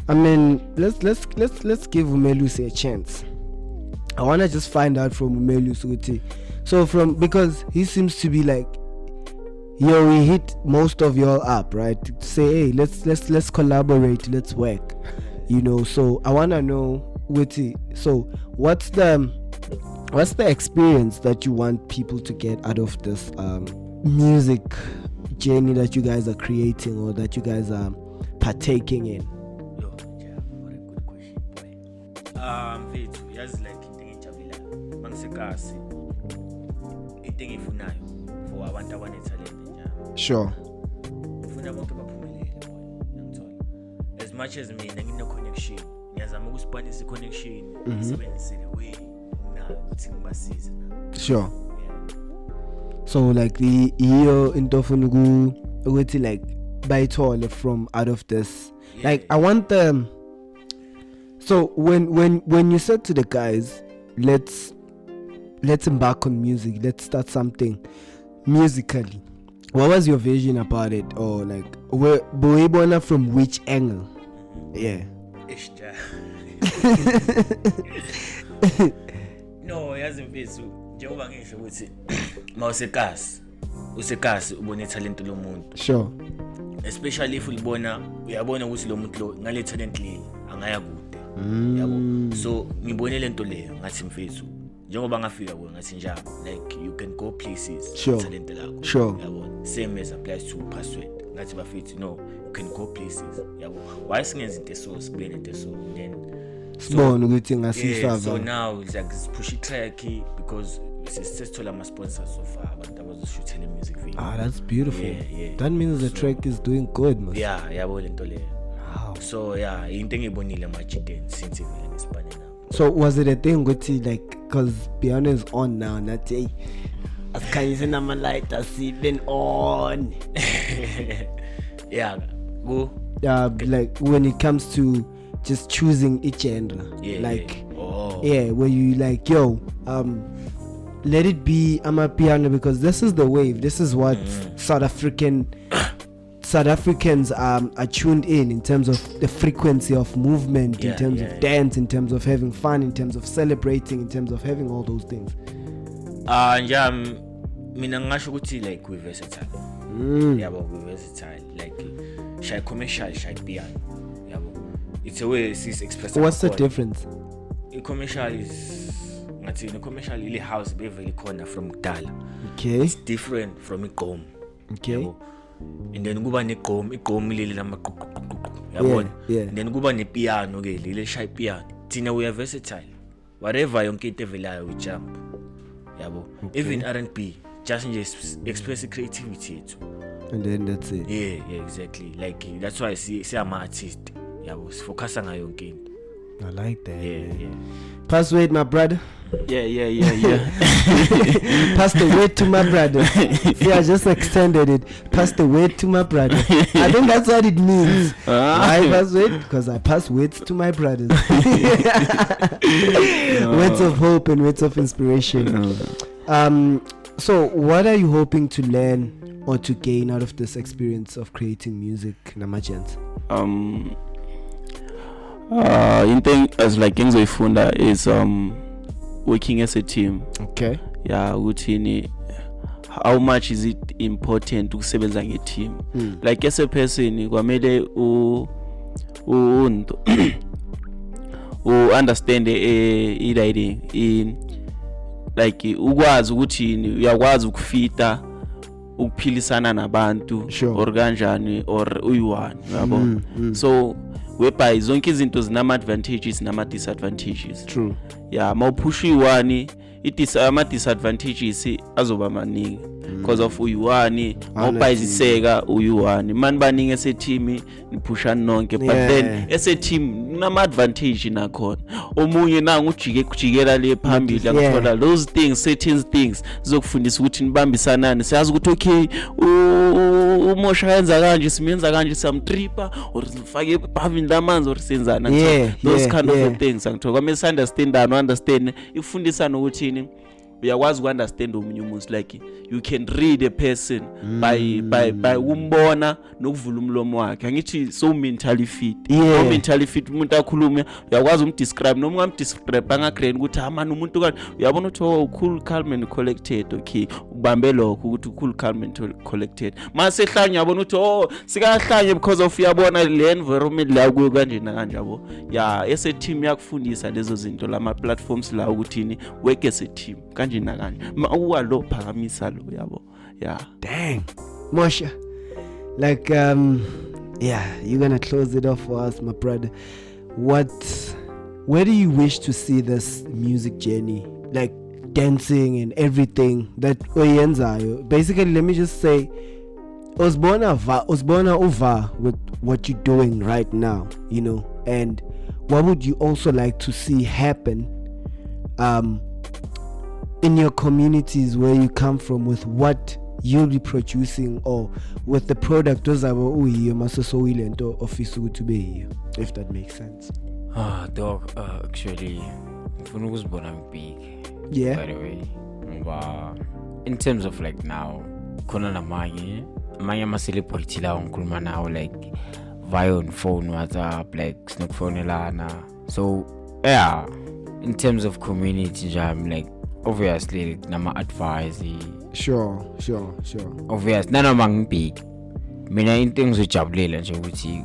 I mean, let's give Umelusi a chance. I wanna just find out from Umelusi. So because he seems to be like, yo, we hit most of y'all up, right? To say, hey, let's collaborate, let's work, you know. So I wanna know, Witty. So what's the experience that you want people to get out of this music journey that you guys are creating or that you guys are partaking in? Yo, yeah, what a good question, boy. Mfethu, yazi like into engijabulayo mangisekasi into engiyifunayo for abantu abanetalent njalo. Sure. Ngifuna bonke baphumelele boy, ngithola. As much as mina ngine connection, ngiyazama ukuspanisa connection, ngisebenzisele way nayo ukuthi ngibasize na. Sure. So like the iyo into ofuna ukuthi like bayithole from out of this. Yeah. Like I want them. So when you said to the guys, let's embark on music, let's start something musically, what was your vision about it, or like where boyibona from which angle? Yeah. Ishja. No, yazi mfethu, njengoba ngisho ukuthi usekasi ubone talent lomuntu. Sure. Especially if uyabona ukuthi lo muntu lo ngale talent le angaya kude. Yabo. So ngibone lento leyo ngathi mfethu njengoba ngafika kuwe ngathi njalo like you can go places. Sure. Talent lakho. Sure. Yabo. Same as applies to password. Ngathi bafethu no, you can go places. Yabo. Why singenza into so sibene into so then sibona ukuthi ngasisava. So now it's like push it track because sesithola ama sponsors so far abantu abazoshootela music video. That's beautiful. Yeah. That means the track is doing good, man. Yeah, yabo lento leyo. Wow. So yeah, into engibonile majideni since vele ngisibane nabo. So was it a thing ukuthi like, cause piano is on now, not hey, asikhanyise nama light asibeen on. Yeah, go. Like when it comes to just choosing each genre, like where you like, yo, let it be amapiano because this is the wave. This is what South Africans are tuned in terms of the frequency of movement, in terms of dance, in terms of having fun, in terms of celebrating, in terms of having all those things. Nja mina ngasho ukuthi like we versatile. Yabo we versatile like shy commercial, shy piano. Yabo. It's a way sis express. What's the difference? A commercial is ngathi no commercial ile house be very corner from Dala. Okay. It's different from Igqom. Okay. Yabo. and then kuba igqomu leli lamaqhuqhu yabona, and then kuba nepiano ke leli shy piano. Thina we are versatile, whatever yonke into evelayo we jump yabo, even R&B just express creativity yethu, and then that's it. Yeah, exactly, like that's why see I'm an artist yabo, sifocusa ngayo yonke into. I like that. Yeah. Pass weight, my brother. Yeah. Pass the weight to my brother. See, I just extended it. Pass the weight to my brother. I think that's what it means. Why pass weight? Because I pass weights to my brothers. Words of hope and words of inspiration. So what are you hoping to learn or to gain out of this experience of creating music, Namajans? In thing as like engizoyifunda is working as a team. Okay. Yeah, ukuthi how much is it important ukusebenza nge-team? Like as a person kwamele u understand i-writing like ukwazi ukuthi uyakwazi ukufita ukuphilisana nabantu or kanjani or uyi-one yabo. So whereby zonke izinto zinama advantages nama disadvantages. True. Yeah, mawuphusha uyi-one ama disadvantages azoba maningi because of uyi-one mawubhayiziseka uyi-one mani baningi ese team niphushana nonke, but then ese team kunama advantage nakhona. Omunye nangu ujikela le phambili akuthola those things, certain things zokufundisa ukuthi nibambisanani. Siyazi ukuthi okay uMosha yenza kanje, simenza kanje, samtripa or sifake phambili lamanzi or senzana. Those kind of things angithola kwamele understand ifundisana ukuthi uyakwazi ukunderstand omunye umuntu, like you can read a person by umbona nokuvula umlomo wakhe. Angithi so mentally fit. Mentally fit umuntu akhulume uyakwazi umdescribe noma ungamdescribe angagrade ukuthi amani umuntu kanti uyabona ukuthi cool, calm and collected. Okay, ubambe lokho ukuthi cool, calm and collected. Mase hlanye yabona ukuthi sikahlanye because of uyabona le environment la kuyo kanje nakanje yabo. Yeah, ese team yakufundisa lezo zinto lama platforms la ukuthi work as a team kanje nakanje. Uwalo phakamisa lo yabo. Yeah. Dang. Mosha. Like you're gonna close it off for us, my brother. Where do you wish to see this music journey? Like dancing and everything that oyenzayo. Basically, let me just say Osbona over with what you're doing right now, you know, and what would you also like to see happen in your communities where you come from with what you'll be producing or with the product if that makes sense. Dog, actually ngifuna ukuzibona big. Yeah. By the way, in terms of like now khona namanye ama celebrity la ngikhuluma nawo like via on phone, WhatsApp, like sinokufonelana. So yeah, in terms of community jam, like obviously like, nama advise. Sure. Obvious nanoma ngibig mina into engizojabulela nje ukuthi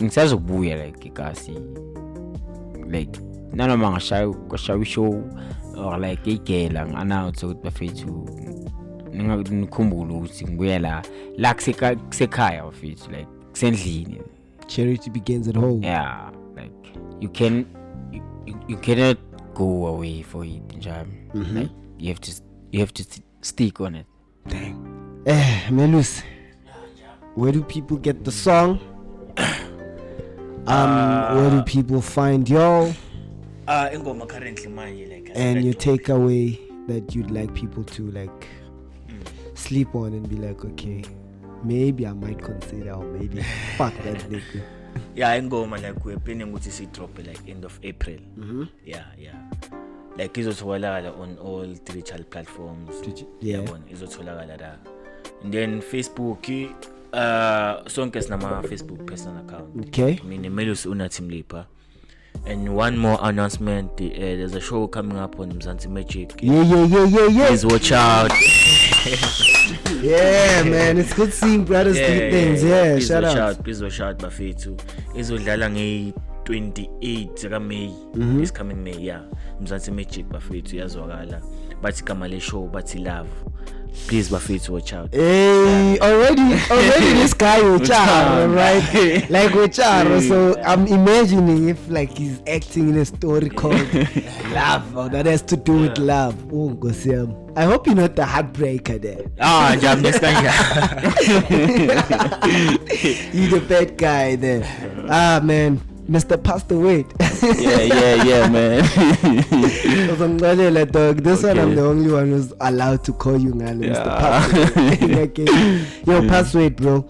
ngisazobuya like ikasi like nanoma ngashawi show or like igela announce ukuthi bafethu ngikhumbula ukuthi ngibuya la kusekhaya bafethu like kusendlini. Charity begins at home. Yeah, like you cannot go away for it njalo. Like you have to stick on it. Dang. Melus, where do people get the song? Where do people find y'all? Ingoma currently manje like and your takeaway that you'd like people to like sleep on and be like, okay, maybe I might consider, or maybe fuck that nigga. Yeah, ingoma like we're planning to see drop like end of April. Yeah. Like izotholakala on all digital platforms. Yeah. Izotholakala da. And then Facebook sonke sinama Facebook personal account. Okay. Mina Melus unatimlipa. And one more announcement, there's a show coming up on Mzansi Magic. Yeah. Please watch out. Yeah, man, it's good seeing brothers do things. Yeah, shout out. Please watch out bafethu. Izodlala nge 28 ka May. This coming May, yeah. Mzansi Magic bafethu yazwakala. Bathi kama le show bathi love. please bafethu watch out. Hey, already this guy Ucharo, right? Like Ucharo. So I'm imagining if like he's acting in a story called Love, or that has to do with love. Oh, Gosiam. I hope you're not the heartbreaker there. Jam this guy. You're the bad guy there. Man, Mr. Passed away. yeah, man. Dog. This one I'm the only one who's allowed to call you Mr. Password. Okay. Yo, Password, bro.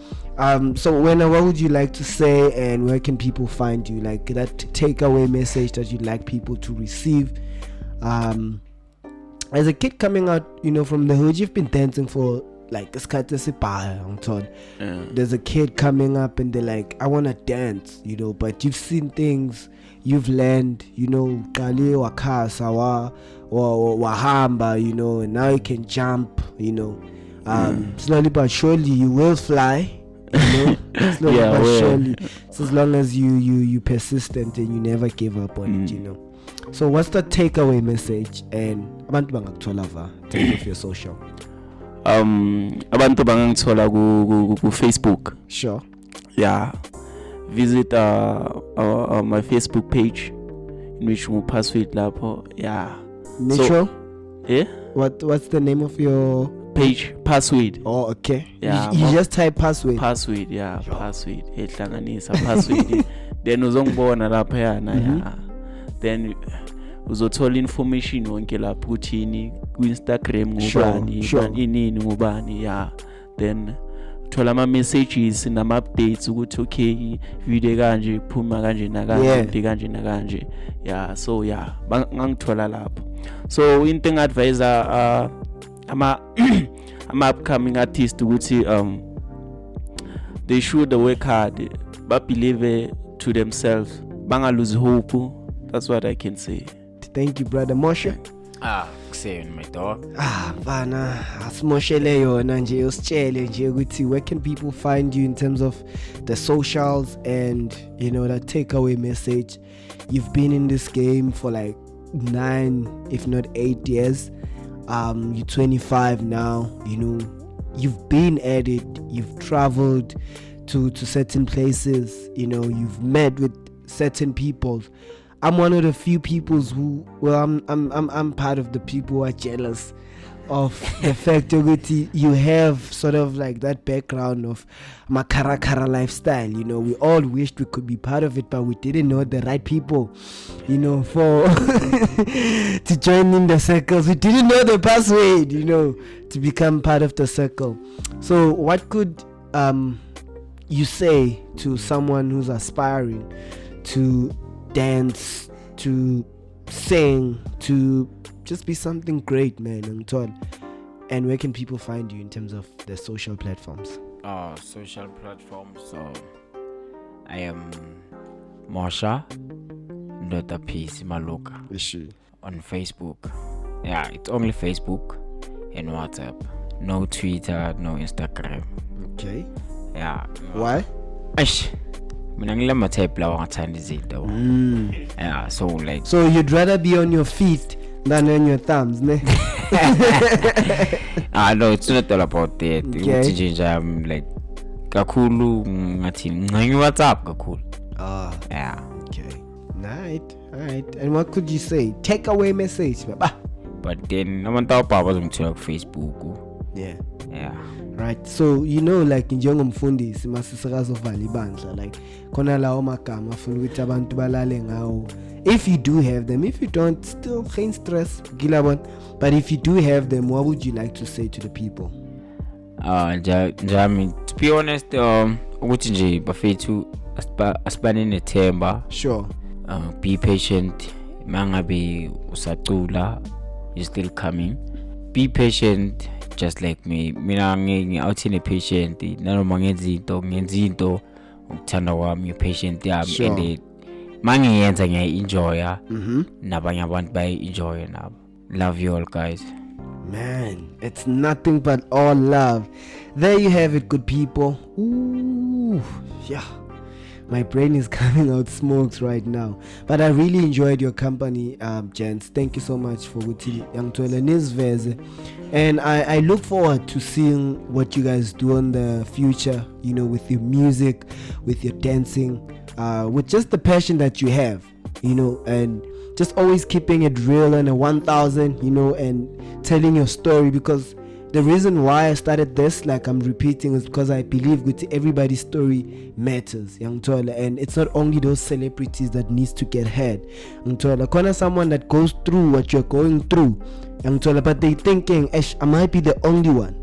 So what would you like to say, and where can people find you? Like that takeaway message that you'd like people to receive. As a kid coming out, from the hood, you've been dancing for like this kind of there's a kid coming up and they're like, I want to dance, but you've seen things, you've learned, kali wakasa wahamba, and now you can jump, slowly but surely you will fly, slowly but surely, so as long as you persistent and you never give up on it, So what's the takeaway message? And abantu bangakuthola take off your social. Abantu bangangithola ku Facebook. Sure. Yeah. Visit my Facebook page in which you Password lapho. Yeah. Metro? Yeah. What's the name of your page? Password. Oh, okay. Yeah. You just type Password. Password, yeah. Sure. Password. Ehlanganisa password. Then uzongibona lapha yana. Yeah. Then uzothola information wonke lapho kuthini ku Instagram ngubani inini ngubani, yeah. Then uthola ama messages nama updates ukuthi okay video kanje iphuma kanje nakanje kanje nakanje, yeah. So yeah, bangangithola lapho. So into engadvise ama upcoming artists ukuthi they should work hard, but believe to themselves, banga lose hope. That's what I can say. Thank you, brother Mosha. Kuseni my dog. Bana, asimoshele yona nje usitshele nje ukuthi where can people find you in terms of the socials and that takeaway message. You've been in this game for like 9 if not 8 years. You're 25 now, you've been at it, you've traveled to certain places, you've met with certain people. I'm one of the few people who, I'm part of the people who are jealous of the fact that you have sort of like that background of makara lifestyle. We all wished we could be part of it, but we didn't know the right people, for to join in the circles. We didn't know the password, to become part of the circle. So what could you say to someone who's aspiring to dance, to sing, to just be something great, man? And where can people find you in terms of the social platforms? Social platforms. So I am Mosha, not a piece Maloka. On Facebook. Yeah, it's only Facebook and WhatsApp. No Twitter, no Instagram. Okay. Yeah. Why? Mina ngilama type la wangathanda izinto. Yeah, so you'd rather be on your feet than on your thumbs, ne? No, it's not all about that. Ukuthi nje I'm like kakhulu ngathi ngi WhatsApp kakhulu. Yeah. Okay. Alright. And what could you say? Takeaway message, baba. But then abantu ababa bazongithola ku Facebook. Yeah. Right. So like njengomfundisi masisakazo vala ibandla, like khona lawo magama afuna ukuthi abantu balale ngawo. If you do have them, if you don't, still geen stress, gilabon. But if you do have them, what would you like to say to the people? Njami, to be honest, ukuthi nje bafethu asibane nethemba. Sure. Be patient. Mangabe usacula, you're still coming. Be patient. Just like me, mina ngi-outhine patient, nanoma ngenza into ukuthanda kwami patient yami, and mangiyenza ngiyayi-enjoya, nabanye abantu bayi-enjoya nabo. Love you all, guys. Man, it's nothing but all love. There you have it, good people. Ooh, yeah. My brain is coming out smokes right now. But I really enjoyed your company, gents. Thank you so much for what you And I look forward to seeing what you guys do in the future, you know, with your music, with your dancing, with just the passion that you have, you know, and just always keeping it real and a 1000, you know, and telling your story. Because the reason why I started this, like I'm repeating, is because I believe that everybody's story matters, young Tola, and it's not only those celebrities that needs to get heard, young Tola. Corner someone that goes through what you're going through, young Tola, but they thinking, I might be the only one.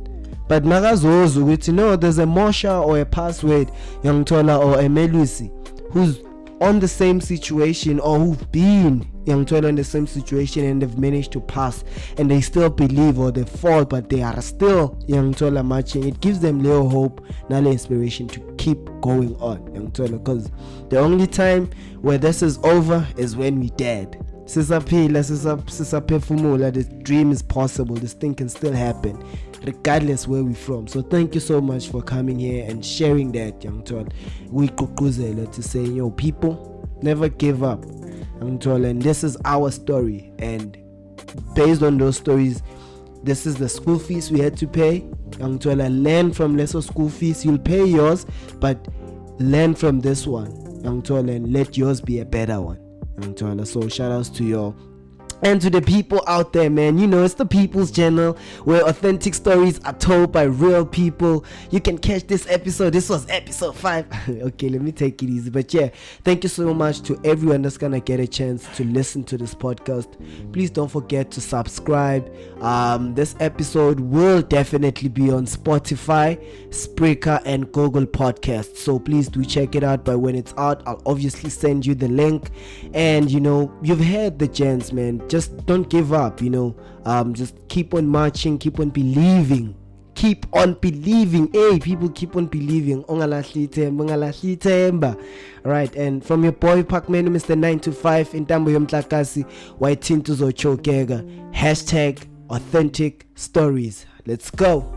But Magazozo, which, you know, there's a Mosha or a Password, young Tola, or a Melusi, who's on the same situation, or who've been young Tola in the same situation and they've managed to pass, and they still believe, or they fall but they are still young Tola marching. It gives them little hope, not inspiration to keep going on, young Tola, because the only time where this is over is when we dead. Sisaphila, sisaphefumula, this dream is possible, this thing can still happen regardless where we're from. So thank you so much for coming here and sharing that, young Tola. We Kukuzela to say, yo, people, never give up, young Tola, and this is our story, and based on those stories, this is the school fees we had to pay, young Tola. Learn from lesser school fees, you'll pay yours, but learn from this one, young Tola, and let yours be a better one, young Tola. So shout outs to y'all. And to the people out there, man, you know, it's the People's Channel, where authentic stories are told by real people. You can catch this episode. This was episode 5. Okay, let me take it easy. But yeah, thank you so much to everyone that's gonna get a chance to listen to this podcast. Please don't forget to subscribe. This episode will definitely be on Spotify, Spreaker, and Google Podcasts. So please do check it out. But when it's out, I'll obviously send you the link. And you know, you've heard the gents, man. Just don't give up, you know. Just keep on marching, keep on believing. Keep on believing. Hey, people, keep on believing. Ongalahli themba. Right, and from your boy Pacman, Mr. 925, in Tambo Yomtlakasi, White Tintuzo Chokega. Hashtag authentic stories. Let's go.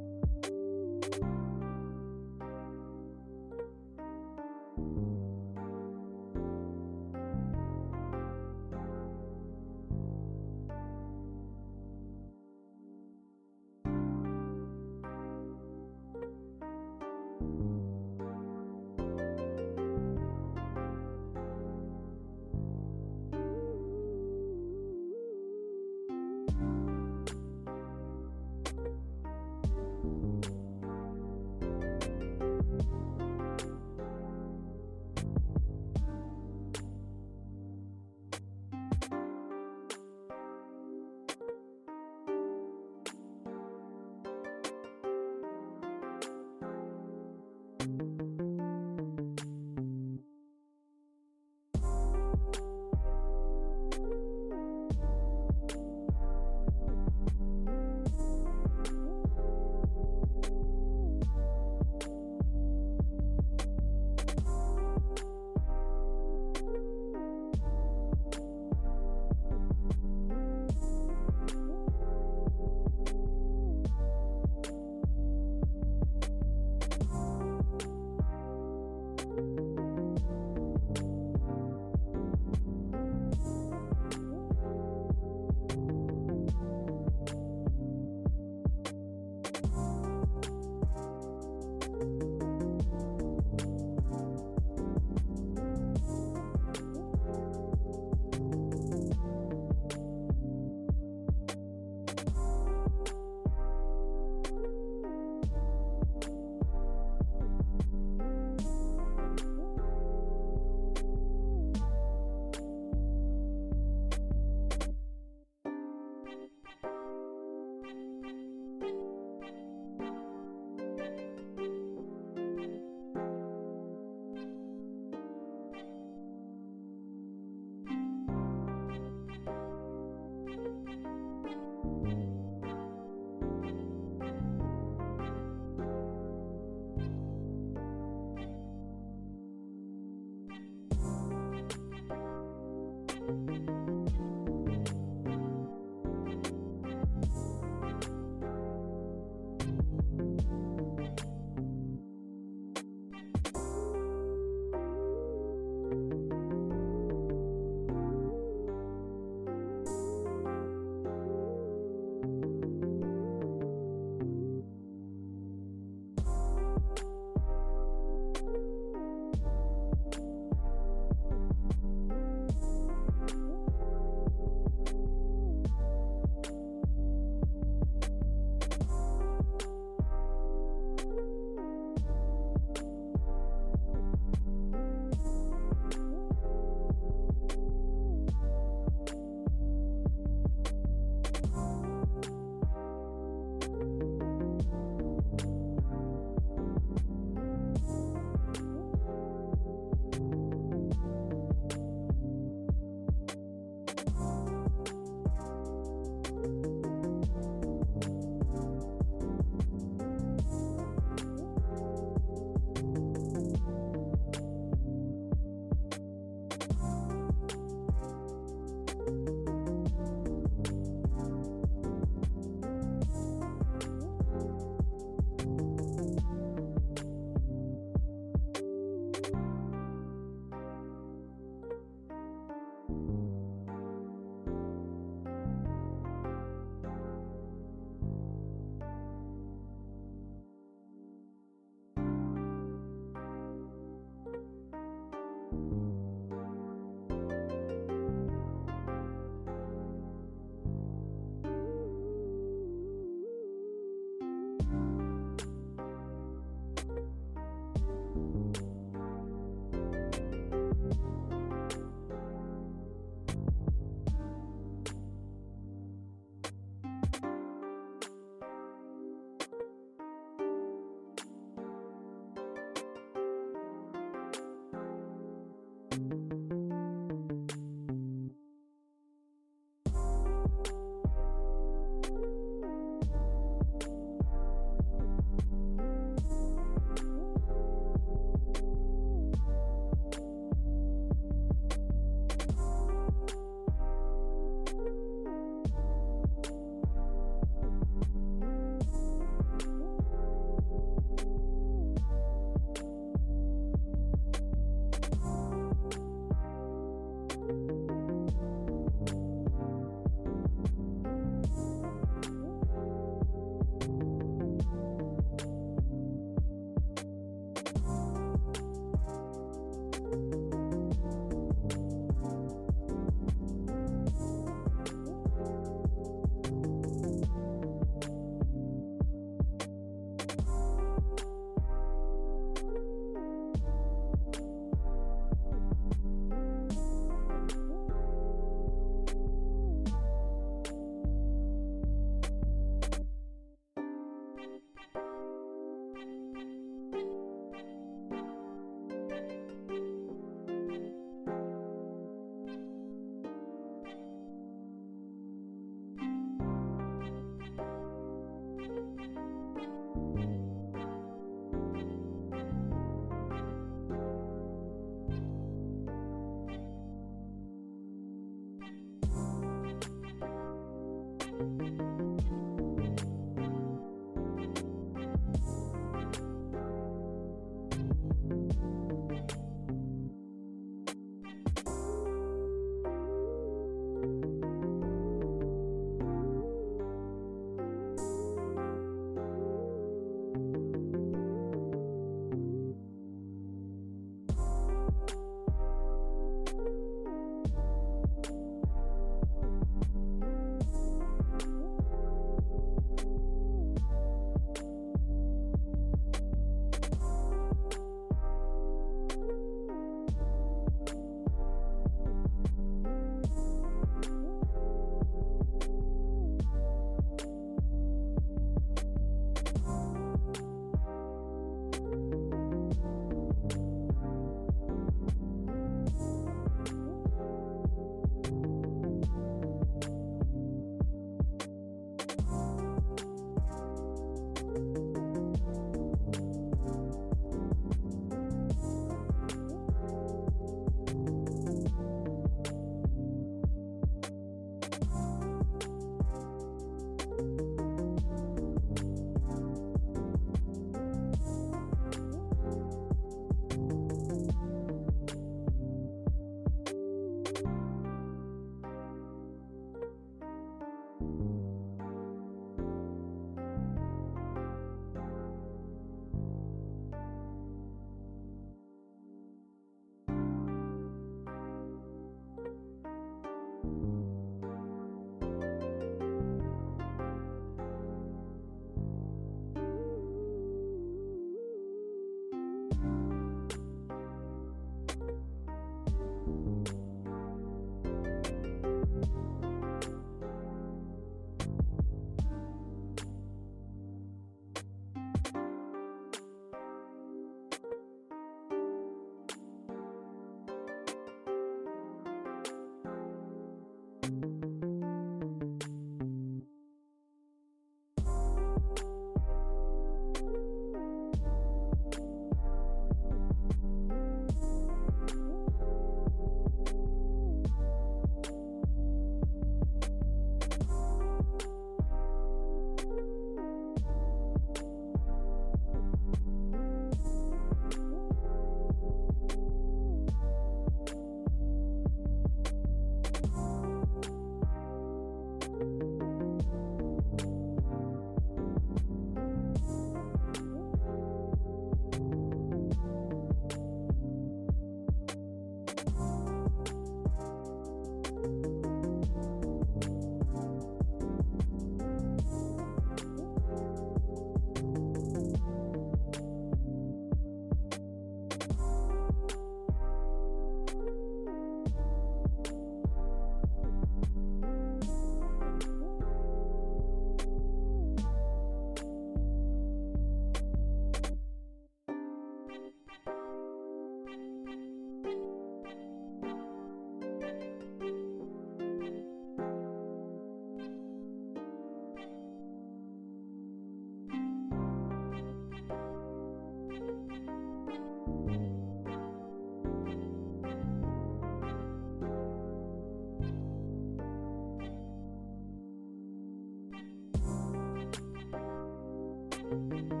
you.